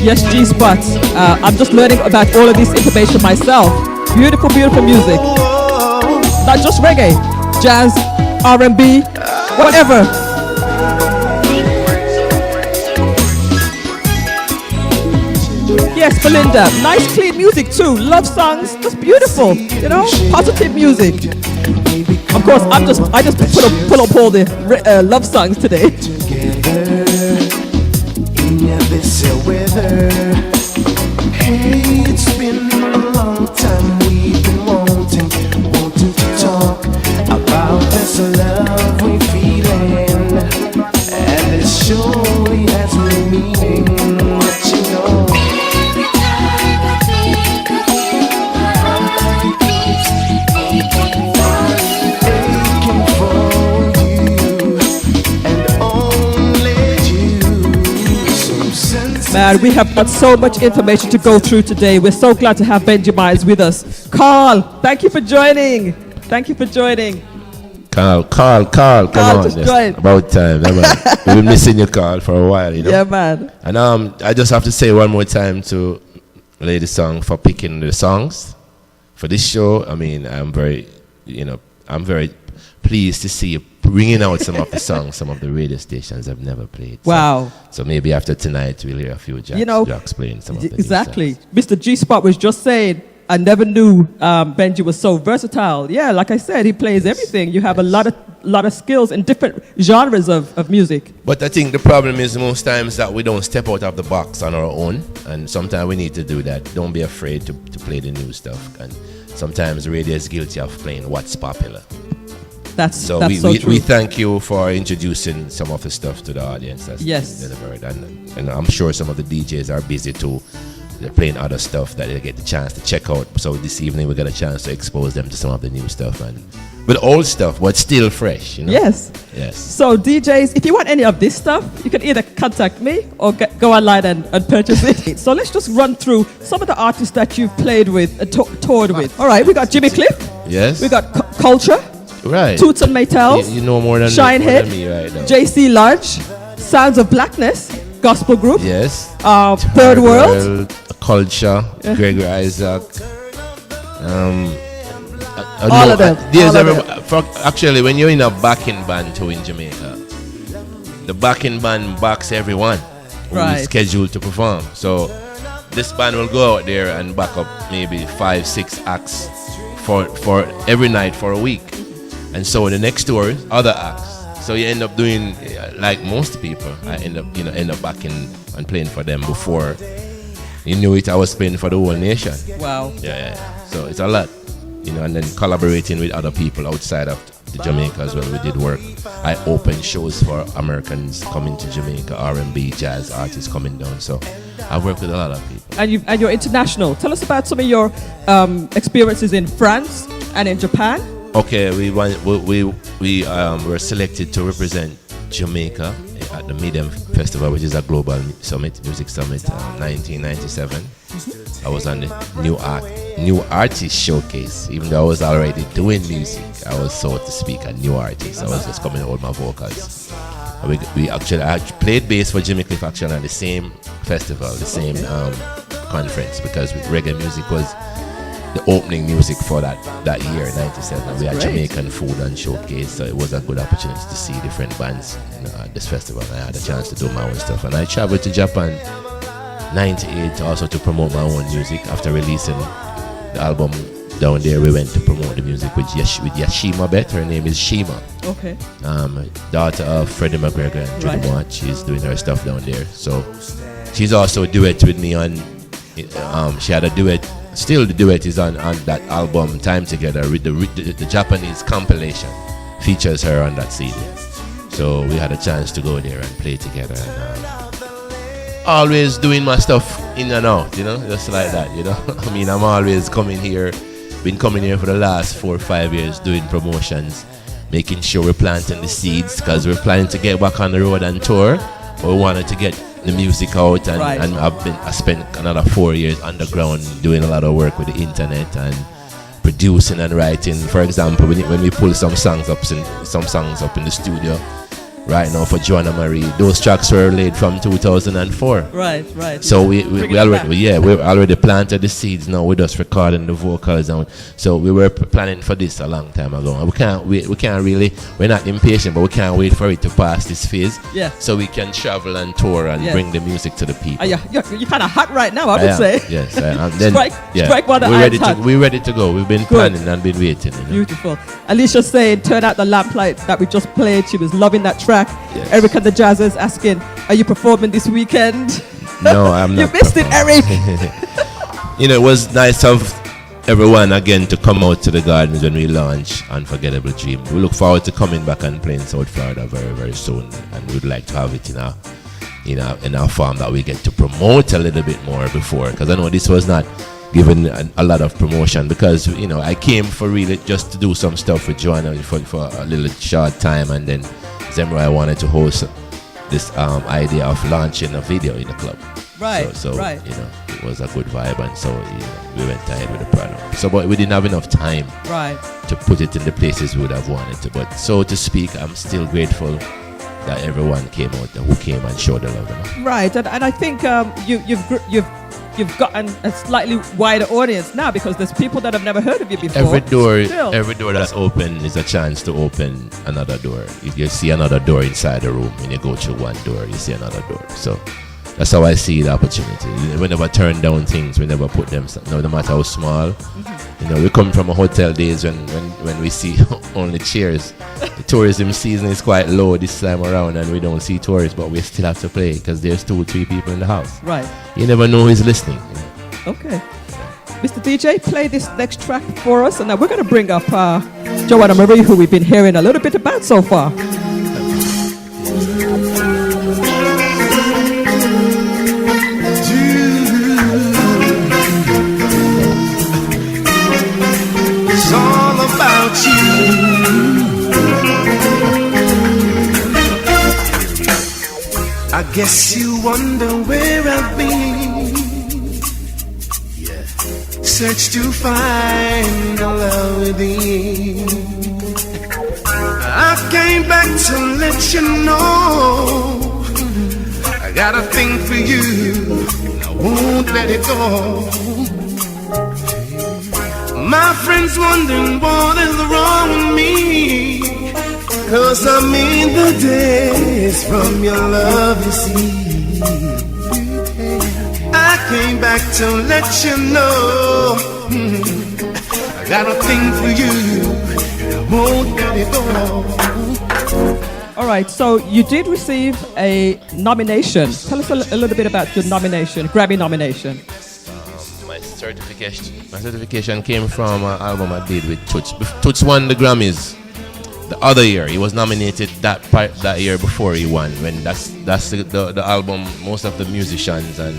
Yes, G-Spot. I'm just learning about all of this information myself. Beautiful, beautiful music. Not just reggae, jazz, R&B, whatever. Yes, Belinda. Nice, clean music too. Love songs, just beautiful. Positive music. Of course, I just pull up all the love songs today. This weather. Hey, it's been a long time we've been wanting to talk about this love we feeling, and it surely has meaning. What you know. Every time I think of you, my heart keeps aching for you, and only you. Man, we have got so much information to go through today. We're so glad to have Benjy Myaz with us. Carl, thank you for joining. Carl, come on. Just It's join. about time. Yeah, man. We've been missing you, Carl, for a while, Yeah, man. And I just have to say one more time to LadySong for picking the songs for this show. I mean, I'm very pleased to see you bringing out some of the songs some of the radio stations have never played. Wow. So maybe after tonight we'll hear a few Jacks playing some of the new Exactly. songs. Mr. G-Spot was just saying, I never knew Benjy was so versatile. Yeah, like I said, he plays everything. You have a lot of skills in different genres of music. But I think the problem is most times that we don't step out of the box on our own, and sometimes we need to do that. Don't be afraid to play the new stuff, and sometimes radio is guilty of playing what's popular. That's So so true. we thank you for introducing some of the stuff to the audience. That's Yes. delivered, and I'm sure some of the DJs are busy too. They're playing other stuff that they get the chance to check out. So this evening we got a chance to expose them to some of the new stuff and with old stuff, but still fresh. Yes. So DJs, if you want any of this stuff, you can either contact me or go online and purchase it. So let's just run through some of the artists that you've played with and toured with. All right, we got Jimmy Cliff. Yes. We got Culture. Right. Toots and Maytals. You know more than Shinehead. me right now. JC Lodge. Sounds of Blackness. Gospel group. Yes. Third World. Culture. Gregory Isaac. All of them. There's All of them. actually, when you're in a backing band too in Jamaica, the backing band backs everyone who Right. is scheduled to perform. So this band will go out there and back up maybe 5-6 acts for every night for a week, and so the next tour other acts. So you end up doing like most people. I end up backing and playing for them before you knew it. I was playing for the whole nation. Wow. Yeah. So it's a lot, and then collaborating with other people outside of the Jamaica as well. We did work. I opened shows for Americans coming to Jamaica, R&B, jazz artists coming down. So I work with a lot of people. And you're international. Tell us about some of your experiences in France and in Japan. Okay, we were selected to represent Jamaica at the Medium Festival, which is a global music summit, 1997. I was on the new artist showcase. Even though I was already doing music, I was, so to speak, a new artist. I was just coming out with my vocals. I played bass for Jimmy Cliff actually at the same festival, the same conference, because reggae music was the opening music for that year, 97. We had great. Jamaican food and showcase, so it was a good opportunity to see different bands at this festival. I had a chance to do my own stuff, and I traveled to Japan 98 also to promote my own music. After releasing the album down there, we went to promote the music with Yashima Bet. Her name is Shima. Okay. Daughter of Freddie McGregor and Judy Right. Mott. She's doing her stuff down there. So she's also a duet with me on. She had a duet. Still, the duet is on that album Time Together with the Japanese compilation. Features her on that CD. So we had a chance to go there and play together. And always doing my stuff in and out, just like that, I mean, I'm always coming here. Been coming here for the last 4 or 5 years doing promotions, making sure we're planting the seeds, because we're planning to get back on the road and tour. But we wanted to get the music out, and, Right. and I spent another 4 years underground doing a lot of work with the internet and producing and writing. For example, when we pull some songs up in the studio right now for Joanna Marie, those tracks were laid from 2004. Right. So we Bringing it already planted the seeds. Now we're just recording the vocals, and so we were planning for this a long time ago. And we can't wait. We're not impatient, but we can't wait for it to pass this phase. Yeah. So we can travel and tour and Yeah. bring the music to the people. You're kind of hot right now, I would say. Yes. And then, Strike while the we're ready iron's hot. we're ready to go. We've been Good. planning and been waiting. Beautiful. Alicia saying, turn out the lamplight that we just played. She was loving that track. Yes. Eric and the Jazzers asking, are you performing this weekend? No, I'm not. You missed it, Eric. It was nice of everyone again to come out to the gardens when we launch Unforgettable Dream. We look forward to coming back and playing South Florida very, very soon, and we'd like to have it in our form that we get to promote a little bit more before, because I know this was not given a lot of promotion, because I came for really just to do some stuff with Joanna for a little short time, and then Zemra wanted to host this idea of launching a video in the club. Right, So right. it was a good vibe, and so we went ahead with the product. So, but we didn't have enough time Right. to put it in the places we would have wanted to. But so to speak, I'm still grateful that everyone came out who came and showed the love. Right. And I think you've gotten a slightly wider audience now, because there's people that have never heard of you before. Still. Every door that's open is a chance to open another door. If you see another door inside the room, when you go through one door, you see another door. So that's how I see the opportunity. We never turn down things. We never put them, no matter how small. Mm-hmm. We come from a hotel days when we see only chairs. The tourism season is quite low this time around, and we don't see tourists, but we still have to play because there's 2 or 3 people in the house. Right. You never know who's listening. Okay. Mr. DJ, play this next track for us, and then we're going to bring up Joanna Marie, who we've been hearing a little bit about so far. It's all about you. I guess you wonder where I've been. Search to find a love within. I came back to let you know I got a thing for you, and I won't let it go. My friends wondering what is wrong with me, 'cause I'm in the days from your love, you see. I came back to let you know, I got a thing for you, I won't let it go. All right, so you did receive a nomination. Tell us a little bit about your nomination, Grammy nomination. My certification came from an album I did with Toots. Toots won the Grammys the other year. He was nominated that year before he won. When that's the album. Most of the musicians and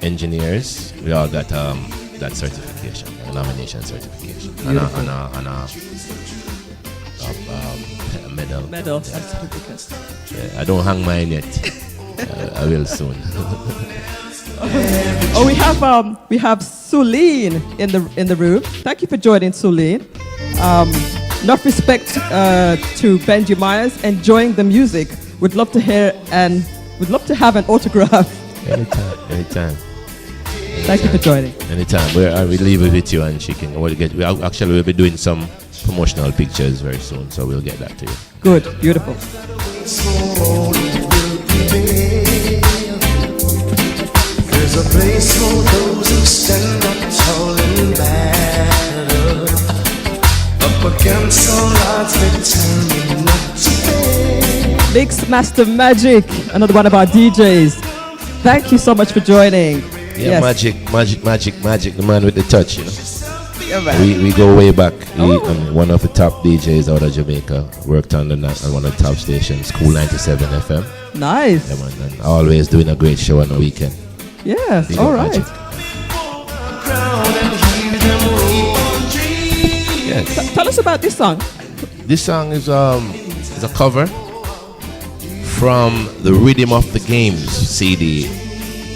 engineers, we all got that certification, a nomination certification, and a medal. Medal and certificate. Yeah, I don't hang mine yet. I will soon. Oh, we have Suleen in the room. Thank you for joining, Suleen. Enough respect to Benjy Myaz, enjoying the music. Would love to hear and would love to have an autograph. Anytime. Thank you for joining. Anytime. We'll leave it with you, and she can. We'll be doing some promotional pictures very soon, so we'll get that to you. Good, beautiful. There's a place for those who stand up tall and battle, up against all odds that tell me not to fail. Mix Master Magic, another one of our DJs. Thank you so much for joining. Yeah, Yes. Magic, the man with the touch, you know. Yeah, man. We go way back. One of the top DJs out of Jamaica. Worked on one of the top stations, Cool 97 FM. Nice. Yeah, man, and always doing a great show on the weekend. Yeah, Big all up right. Magic. Yes. Tell us about this song. This song is a cover from the Rhythm of the Games CD.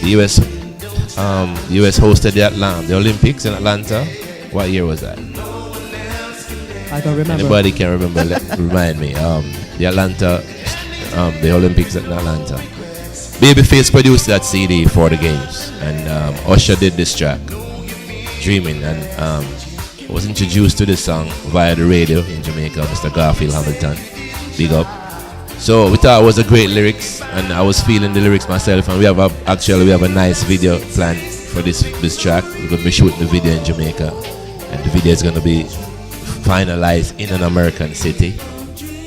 The US hosted the Olympics in Atlanta. What year was that? I don't remember. Anybody can remember? Remind me. The the Olympics in Atlanta. Babyface produced that CD for the games, and Usher did this track, Dreaming, and I was introduced to this song via the radio in Jamaica, Mr. Garfield Hamilton, big up. So we thought it was a great lyrics, and I was feeling the lyrics myself, and we have a nice video planned for this track. We're going to be shooting the video in Jamaica, and the video is going to be finalized in an American city.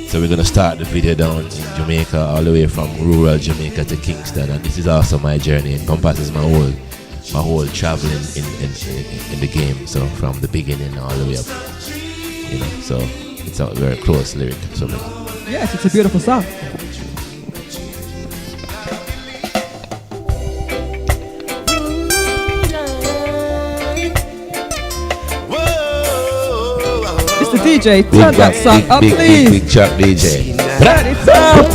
So we're going to start the video down in Jamaica, all the way from rural Jamaica to Kingston, and this is also my journey. It encompasses my whole traveling in the game. So from the beginning all the way up, you know. So it's a very close lyric to me. Yes, it's a beautiful song. Mr. DJ, turn that song up, please. Big Chuck DJ. Turn it up.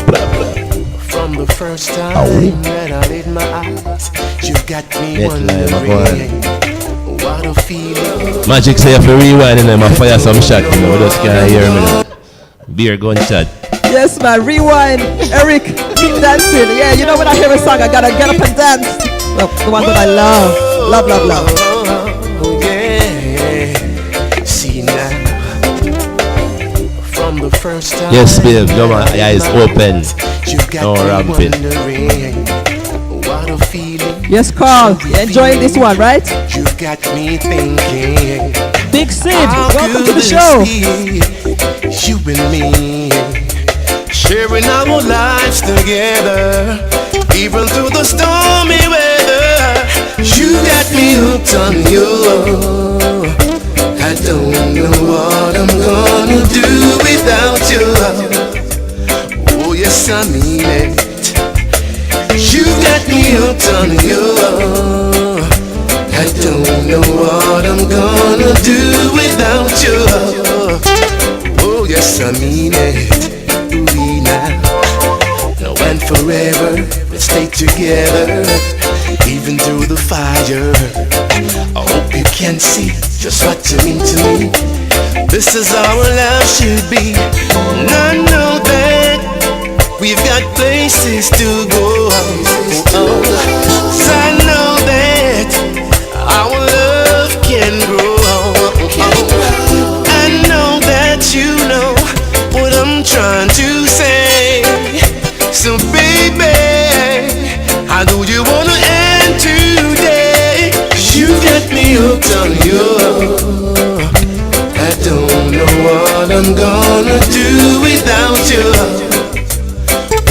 From the first time that I laid my eyes, you got me wondering what a feeling. Magic say if you rewind and then I fire some shot, you know, just can't hear me now. Beer gunshot. Yes, man. Rewind. Eric, keep dancing. Yeah, you know when I hear a song, I gotta get up and dance. The one that I love. Love. Oh, yeah. See now, from the first time. Yes, babe, no, my eyes open. You got No me ramping. wondering what a feeling. Yes, Carl. You're enjoying this one, right? You got me thinking. Big Sid, How welcome to the could show. this be? You and me sharing our lives together, even through the stormy weather. You got me hooked on you. I don't know what I'm gonna do without you. Oh yes, I mean it. You got me hooked on you. I don't know what I'm gonna do without you. Oh yes, I mean it. We now and forever we'll stay together, even through the fire. I hope you can see just what you mean to me. This is how our love should be. And I know that we've got places to go. So I know that our love can grow.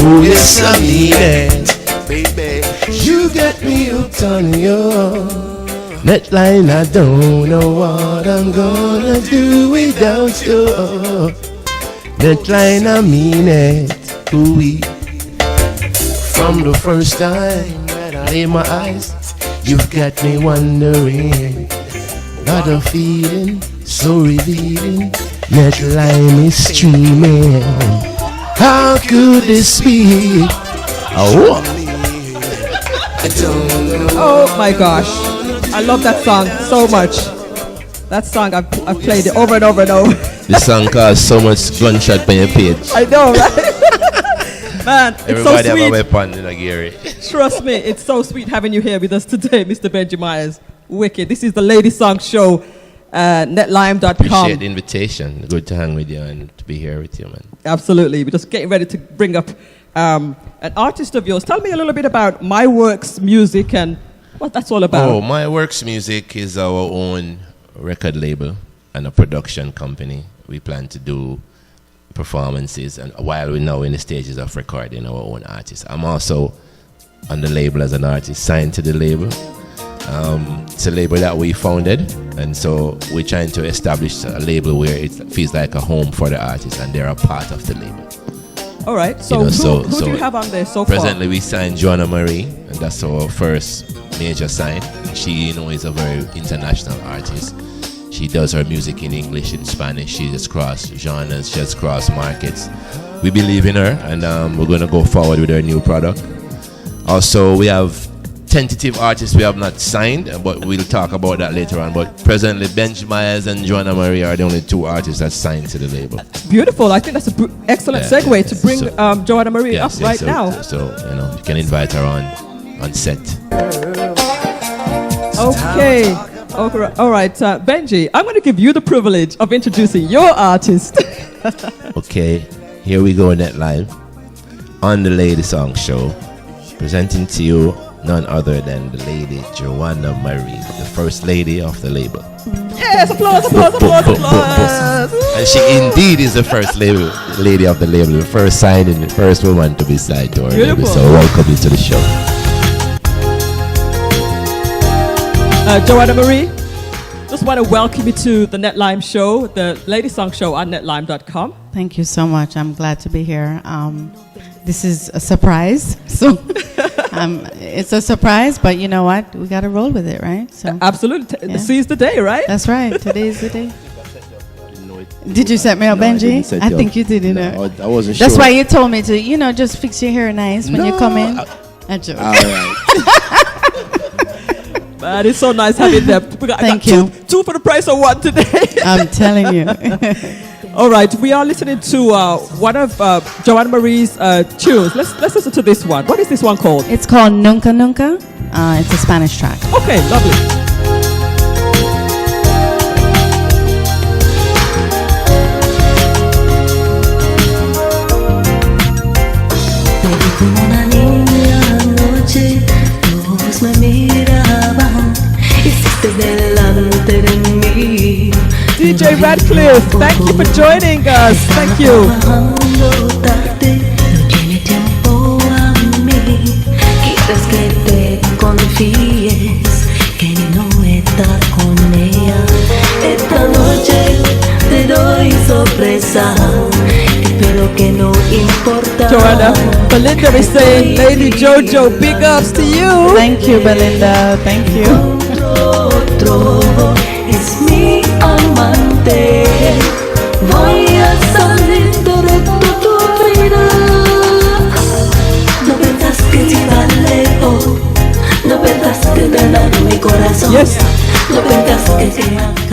Oh yes, I mean it, baby. You get me hooked on you. That line, I don't know what I'm gonna do without you. That line, I mean it, ooh-wee. From the first time that I lay my eyes, you've got me wondering. What a feeling, so revealing. That line is streaming. How could this be? Oh, Oh my gosh. I love that song so much. That song, I've played it over and over and over. this song caused so much gunshot on your page. I know, right? Man, it's Everybody so have a sweet. weapon in a Gary. Trust me, it's so sweet having you here with us today, Mr. Benjy Myaz. Wicked. This is the LadySong Show, netlime.com. Appreciate the invitation. Good to hang with you and to be here with you, man. Absolutely. We're just getting ready to bring up an artist of yours. Tell me a little bit about My Works Music and what that's all about. Oh, My Works Music is our own record label and a production company. We plan to do performances, and while we're now in the stages of recording our own artists. I'm also on the label as an artist, signed to the label. It's a label that we founded, and so we're trying to establish a label where it feels like a home for the artists, and they're a part of the label. All right. So, who do you have on there so far? Presently, we signed Joanna Marie, and that's our first major sign. She, is a very international artist. She does her music in English, in Spanish. She just cross genres, she just cross markets. We believe in her, and we're going to go forward with her new product. Also, we have tentative artists we have not signed, but we'll talk about that later on. But presently, Benjy Myaz and Joanna Marie are the only two artists that signed to the label. Beautiful. I think that's an excellent segue to bring Joanna Marie up right now. So, you can invite her on set. Okay. All right, Benjy, I'm going to give you the privilege of introducing your artist. Okay, here we go, Net Live, on the LadySong Show, presenting to you none other than the lady Joanna Marie, the first lady of the label. Yes, applause. And she indeed is the first lady of the label, the first signing, the first woman to be signed to our label. So welcome you to the show. Joanna Marie, just want to welcome you to the Netlime Show, the LadySong Show on netlime.com. Thank you so much. I'm glad to be here. This is a surprise. So it's a surprise, but you know what? We got to roll with it, right? So Absolutely. Yeah. Seize the day, right? That's right. Today is the day. Did you set me up, Benjy? I think you did, I wasn't sure. That's why you told me to, just fix your hair nice when you come in. I joke. All right. Man, it's so nice having them. Thank you. Two for the price of one today. I'm telling you. All right, we are listening to one of Joanna Marie's tunes. Let's listen to this one. What is this one called? It's called Nunca Nunca. It's a Spanish track. Okay, lovely. Como una niña anoche, todos me miraban, hiciste delante de mí. DJ Radcliffe, thank you for joining us. Thank you. Trabajando tarde, no tiene tiempo a mí. Quieres que te confíes, que no estás con ella. Esta noche te doy sorpresa. Espero que no importa. Joanna, Belinda is saying, Lady Jojo, big ups to you. Thank you, Belinda. Thank you. Otro es mi amante. Voy a salir directo a tu vida. No pensás que si va lejos. No pensás que ganar mi corazón. Yes. No pensás que si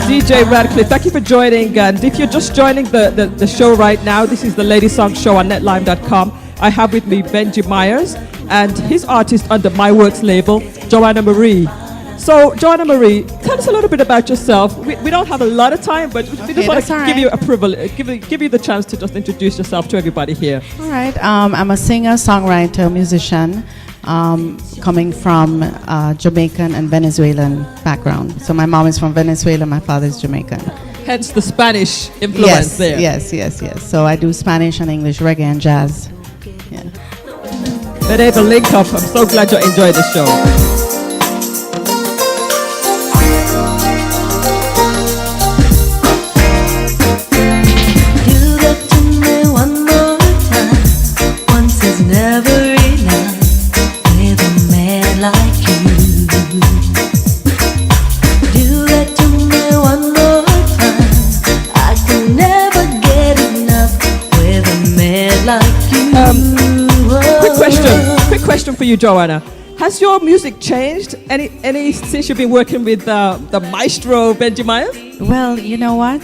DJ Radcliffe, thank you for joining. And if you're just joining the show right now, this is the LadySong Show on netlime.com. I have with me Benjy Myaz and his artist under My Works label, Joanna Marie. So, Joanna Marie, tell us a little bit about yourself. We don't have a lot of time, but we just want to give you a privilege, give you the chance to just introduce yourself to everybody here. All right. I'm a singer, songwriter, musician, coming from Jamaican and Venezuelan background. So my mom is from Venezuela, my father is Jamaican. Hence the Spanish influence there. Yes. So I do Spanish and English reggae and jazz. Yeah. been able to link up. I'm so glad you enjoyed the show. Do that to me one more time. Once is never enough with a man like you. Do that to me one more time. I can never get enough with a man like you. Quick question for you, Joanna. Has your music changed any since you've been working with the maestro Benjy Myaz? Well, you know what?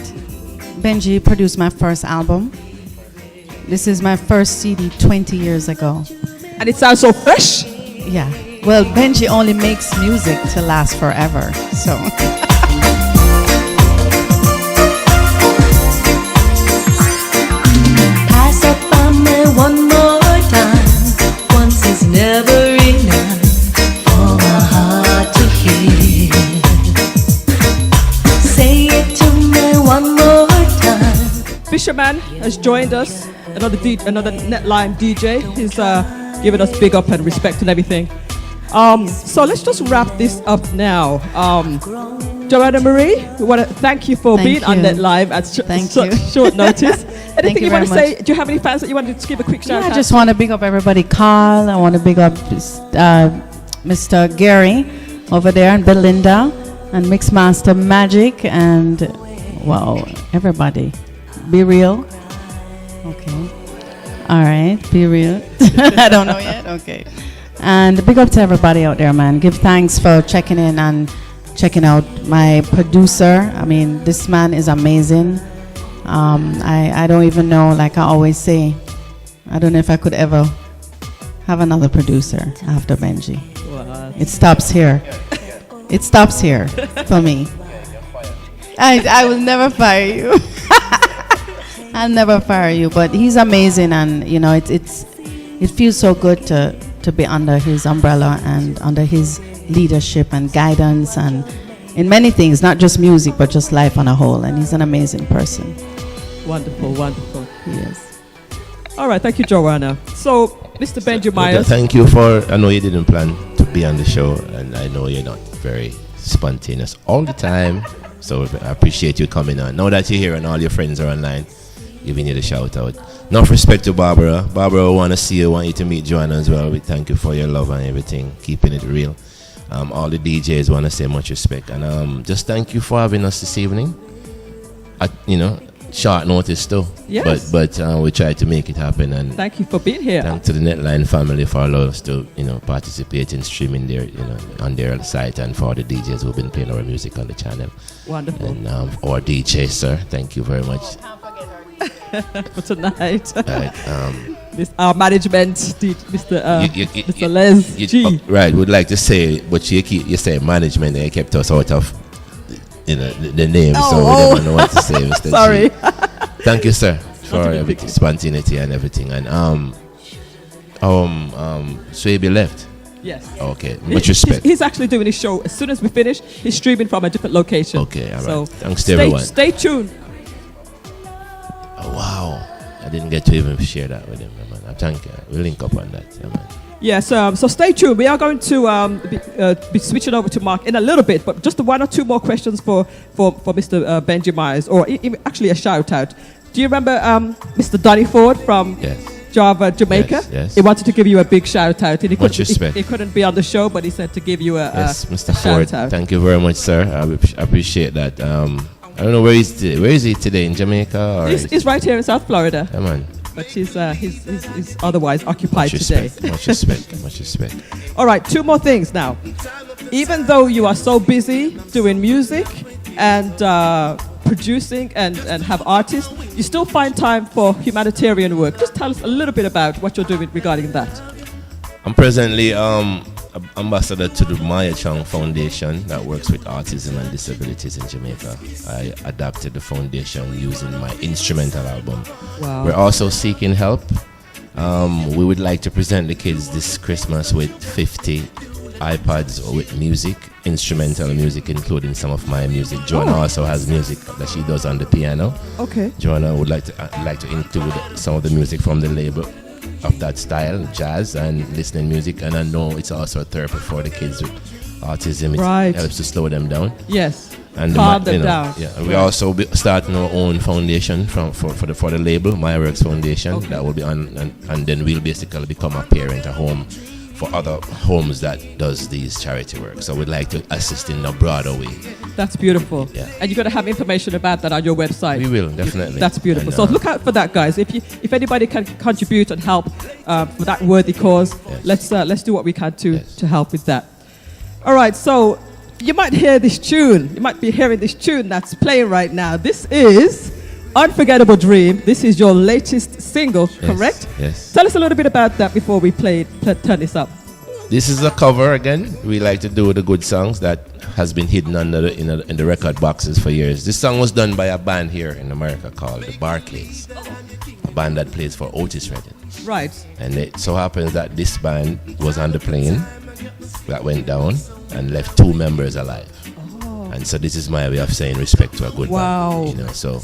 Benjy produced my first album. This is my first CD 20 years ago. And it sounds so fresh. Yeah. Well, Benjy only makes music to last forever. So. Pass up on me one more time. Once is never enough for my heart to hear. Say it to me one more time. Fisherman has joined us, another Netline DJ. He's giving us big up and respect and everything. So let's just wrap this up now. Joanna Marie, we want to thank you for being on Net Live at such short notice. Anything you want to say? Do you have any fans that you wanted to give a quick shout out? I just want to big up everybody. Carl, I want to big up Mr. Gary over there, and Belinda, and Mixmaster Magic, and wow, everybody. Be real. Okay. All right, be real. I don't know yet. Okay. And big up to everybody out there, man. Give thanks for checking in and checking out my producer. I mean, this man is amazing. I don't even know, like I always say, I don't know if I could ever have another producer after Benjy. Wow. It stops here. It stops here for me. I will never fire you. I'll never fire you, but he's amazing, and you know it feels so good to be under his umbrella and under his leadership and guidance, and in many things, not just music but just life on a whole. And he's an amazing person. Wonderful, wonderful. Yes. All right, thank you, Joanna. So, Mr. Benjy Myaz. Thank you for. I know you didn't plan to be on the show, and I know you're not very spontaneous all the time. So I appreciate you coming on. Now that you're here and all your friends are online, giving you the shout out. Enough respect to Barbara. Barbara, want to see you, want you to meet Joanna as well. We thank you for your love and everything, keeping it real. All the DJs want to say much respect, and just thank you for having us this evening. At short notice too. Yes. But we tried to make it happen, and thank you for being here. Thanks to the Netline family for allowing us to participate in streaming their on their site, and for the DJs who've been playing our music on the channel. Wonderful. And our DJ, sir, thank you very much. For tonight. Right, this our management, Mr. Les G. Right, would like to say, but you say management, and you kept us out of the name, so we don't know what to say, Mr. Sorry. G. Thank you, sir, for everything, spontaneity and everything. And Swaby left. Yes. Okay, much respect. He's actually doing his show. As soon as we finish, he's streaming from a different location. Okay, all right. So thanks to everyone. Stay tuned. Oh, wow. I didn't get to even share that with him, man. I thank you. We'll link up on that, man. Yes, so stay tuned. We are going to be switching over to Mark in a little bit, but just one or two more questions for Mr. Benjy Myaz, or actually a shout out. Do you remember Mr. Donny Ford from Java, Jamaica? Yes. He wanted to give you a big shout out. And Much respect. He couldn't be on the show, but he said to give you yes, Mr. shout Ford. out. Thank you very much, sir. I appreciate that. I don't know where is he today, in Jamaica? Or he's right here in South Florida. Yeah, man. But he's otherwise occupied today. Much respect, much respect. All right, two more things now. Even though you are so busy doing music and producing and have artists, you still find time for humanitarian work. Just tell us a little bit about what you're doing regarding that. I'm presently ambassador to the Maya Chang Foundation that works with autism and disabilities in Jamaica. I adapted the foundation using my instrumental album. Wow. We're also seeking help. We would like to present the kids this Christmas with 50 iPads with music, instrumental music, including some of my music. Joanna also has music that she does on the piano. Okay. Joanna would like to include some of the music from the label of that style, jazz and listening music, and I know it's also a therapy for the kids with autism. It Right. helps to slow them down. Yes. And Calm them down. Yeah, we also starting our own foundation for the label, My Works Foundation. Okay. That will be on, and then we'll basically become a parent, a home for other homes that does these charity work. So we'd like to assist in a broader way. That's beautiful. Yeah. And you're going to have information about that on your website. We will definitely. That's beautiful. And, So look out for that, guys. If anybody can contribute and help for that worthy cause, Yes. let's do what we can Yes. to help with that. All right. So you might hear this tune. You might be hearing this tune that's playing right now. This is Unforgettable Dream. This is your latest single, correct? Yes. Tell us a little bit about that before we turn this up. This is a cover again. We like to do the good songs that has been hidden under in the record boxes for years. This song was done by a band here in America called the Barclays, a band that plays for Otis Redding. Right. And it so happens that this band was on the plane that went down and left 2 members alive. And so this is my way of saying respect to a good Wow. band. You know, so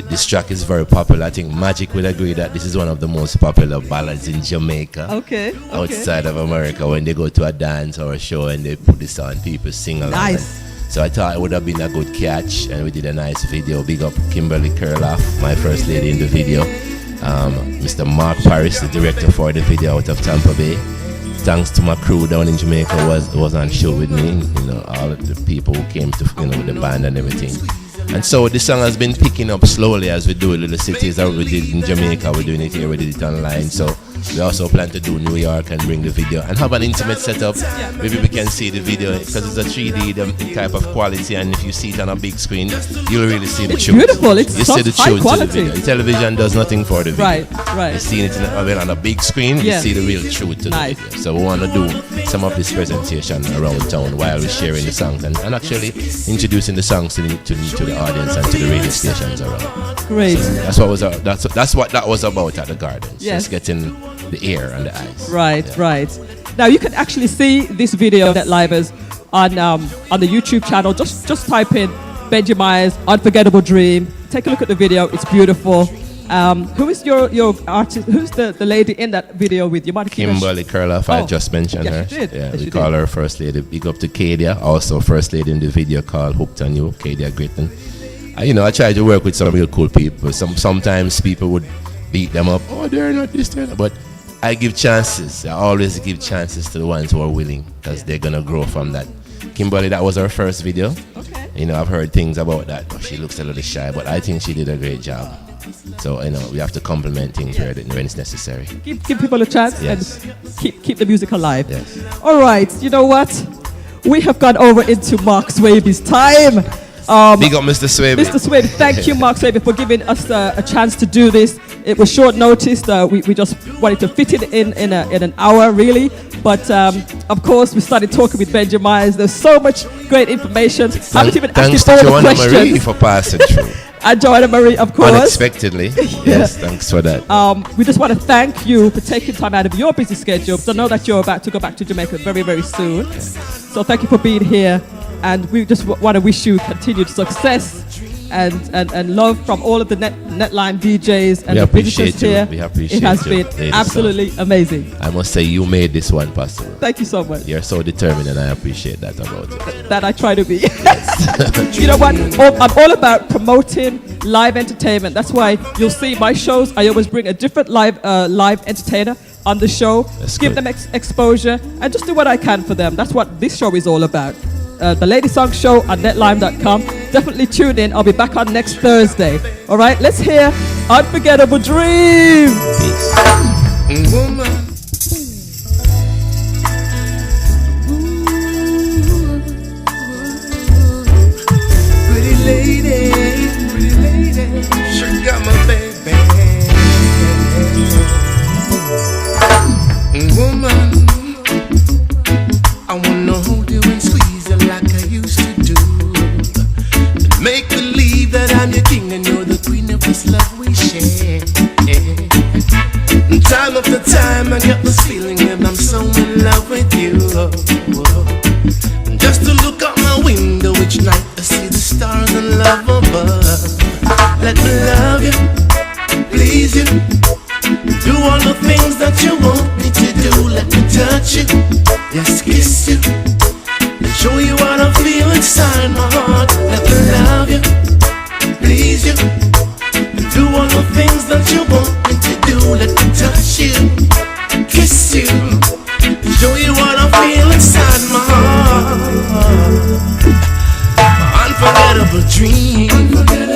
this track is very popular. I think Magic would agree that this is one of the most popular ballads in Jamaica. Okay. Outside of America, when they go to a dance or a show and they put this on, people sing along. Nice. So I thought it would have been a good catch, and we did a nice video. Big up Kimberly Kurloff, my first lady in the video. Mr. Mark Paris, the director for the video out of Tampa Bay. Thanks to my crew down in Jamaica was on show with me. You know, all of the people who came to with the band and everything. And so this song has been picking up slowly as we do it in the cities. We did in Jamaica, we're doing it here, we did it online. So we also plan to do New York and bring the video and have an intimate setup. Maybe we can see the video because it's a 3D type of quality, and if you see it on a big screen, you'll really see the It's truth. beautiful. It's you see the high truth to the quality. video. Television does nothing for the video. Right. Right. You see it on a big screen, Yeah. you see the real truth to Nice. the video. So we want to do some of this presentation around town while we're sharing the songs and actually introducing the songs to the audience and to the radio stations around. Great. That's what that was about at the Gardens. Yes. Just getting the air and the ice. Right, Yeah. right. Now you can actually see this video that livers on the YouTube channel. Just type in Benjy Myaz Unforgettable Dream. Take a look at the video. It's beautiful. Who is your artist? Who's the lady in that video with you? Kimberly Kurloff, I Oh, just mentioned yes, her. you did. Yeah, Yes, we you call did. her First Lady. Big up to Kadia, also First Lady in the video called Hooked on You, Kadia Gritton. I try to work with some real cool people. Sometimes people would beat them up. Oh, they're not this, they're not. But I give chances. I always give chances to the ones who are willing because they're going to grow from that. Kimberly, that was her first video. Okay. I've heard things about that. Oh, she looks a little shy, but I think she did a great job. So, we have to compliment things when it's necessary. Give people a chance Yes. and keep the music alive. Yes. All right. You know what? We have gone over into Mark Swaby's time. Big up Mr. Swaby. Mr. Swaby, thank you, Mark Swaby, for giving us a chance to do this. It was short notice. We just wanted to fit it in an hour, really. But of course, we started talking with Benjy Myaz. There's so much great information. Haven't even Thanks asked to you all the Joanna Marie questions. for passing through. And Joanna Marie, of course. Unexpectedly. Yes, thanks for that. We just want to thank you for taking time out of your busy schedule. Because I know that you're about to go back to Jamaica very, very soon. So thank you for being here. And we just want to wish you continued success and love from all of the Netline DJs and We the appreciate businesses you. here. We appreciate it has you, been ladies. absolutely amazing. I must say you made this one possible. Thank you so much. You're so determined, and I appreciate that about it. That I try to be. You know what? I'm all about promoting live entertainment. That's why you'll see my shows. I always bring a different live entertainer on the show, That's give good. them exposure, and just do what I can for them. That's what this show is all about. The LadySong Show on netlime.com. Definitely tune in. I'll be back on next Thursday. All right, let's hear Unforgettable Dream. Peace. Woman, pretty lady, sure got my baby. Woman, I wanna hold you and squeeze you like I used to do. Make believe that I'm your king and you're the queen of this love we share. Time after time I get this feeling that I'm so in love with you. Just to look out my window each night I see the stars and love above. Let me love you, please you, do all the things that you want me to do. Let me touch you, yes, kiss you, and show you what I feel inside my heart. Let me love you, please you, and do all the things that you want me to do. Let me touch you, kiss you, and show you what I feel inside my heart. Unforgettable dream.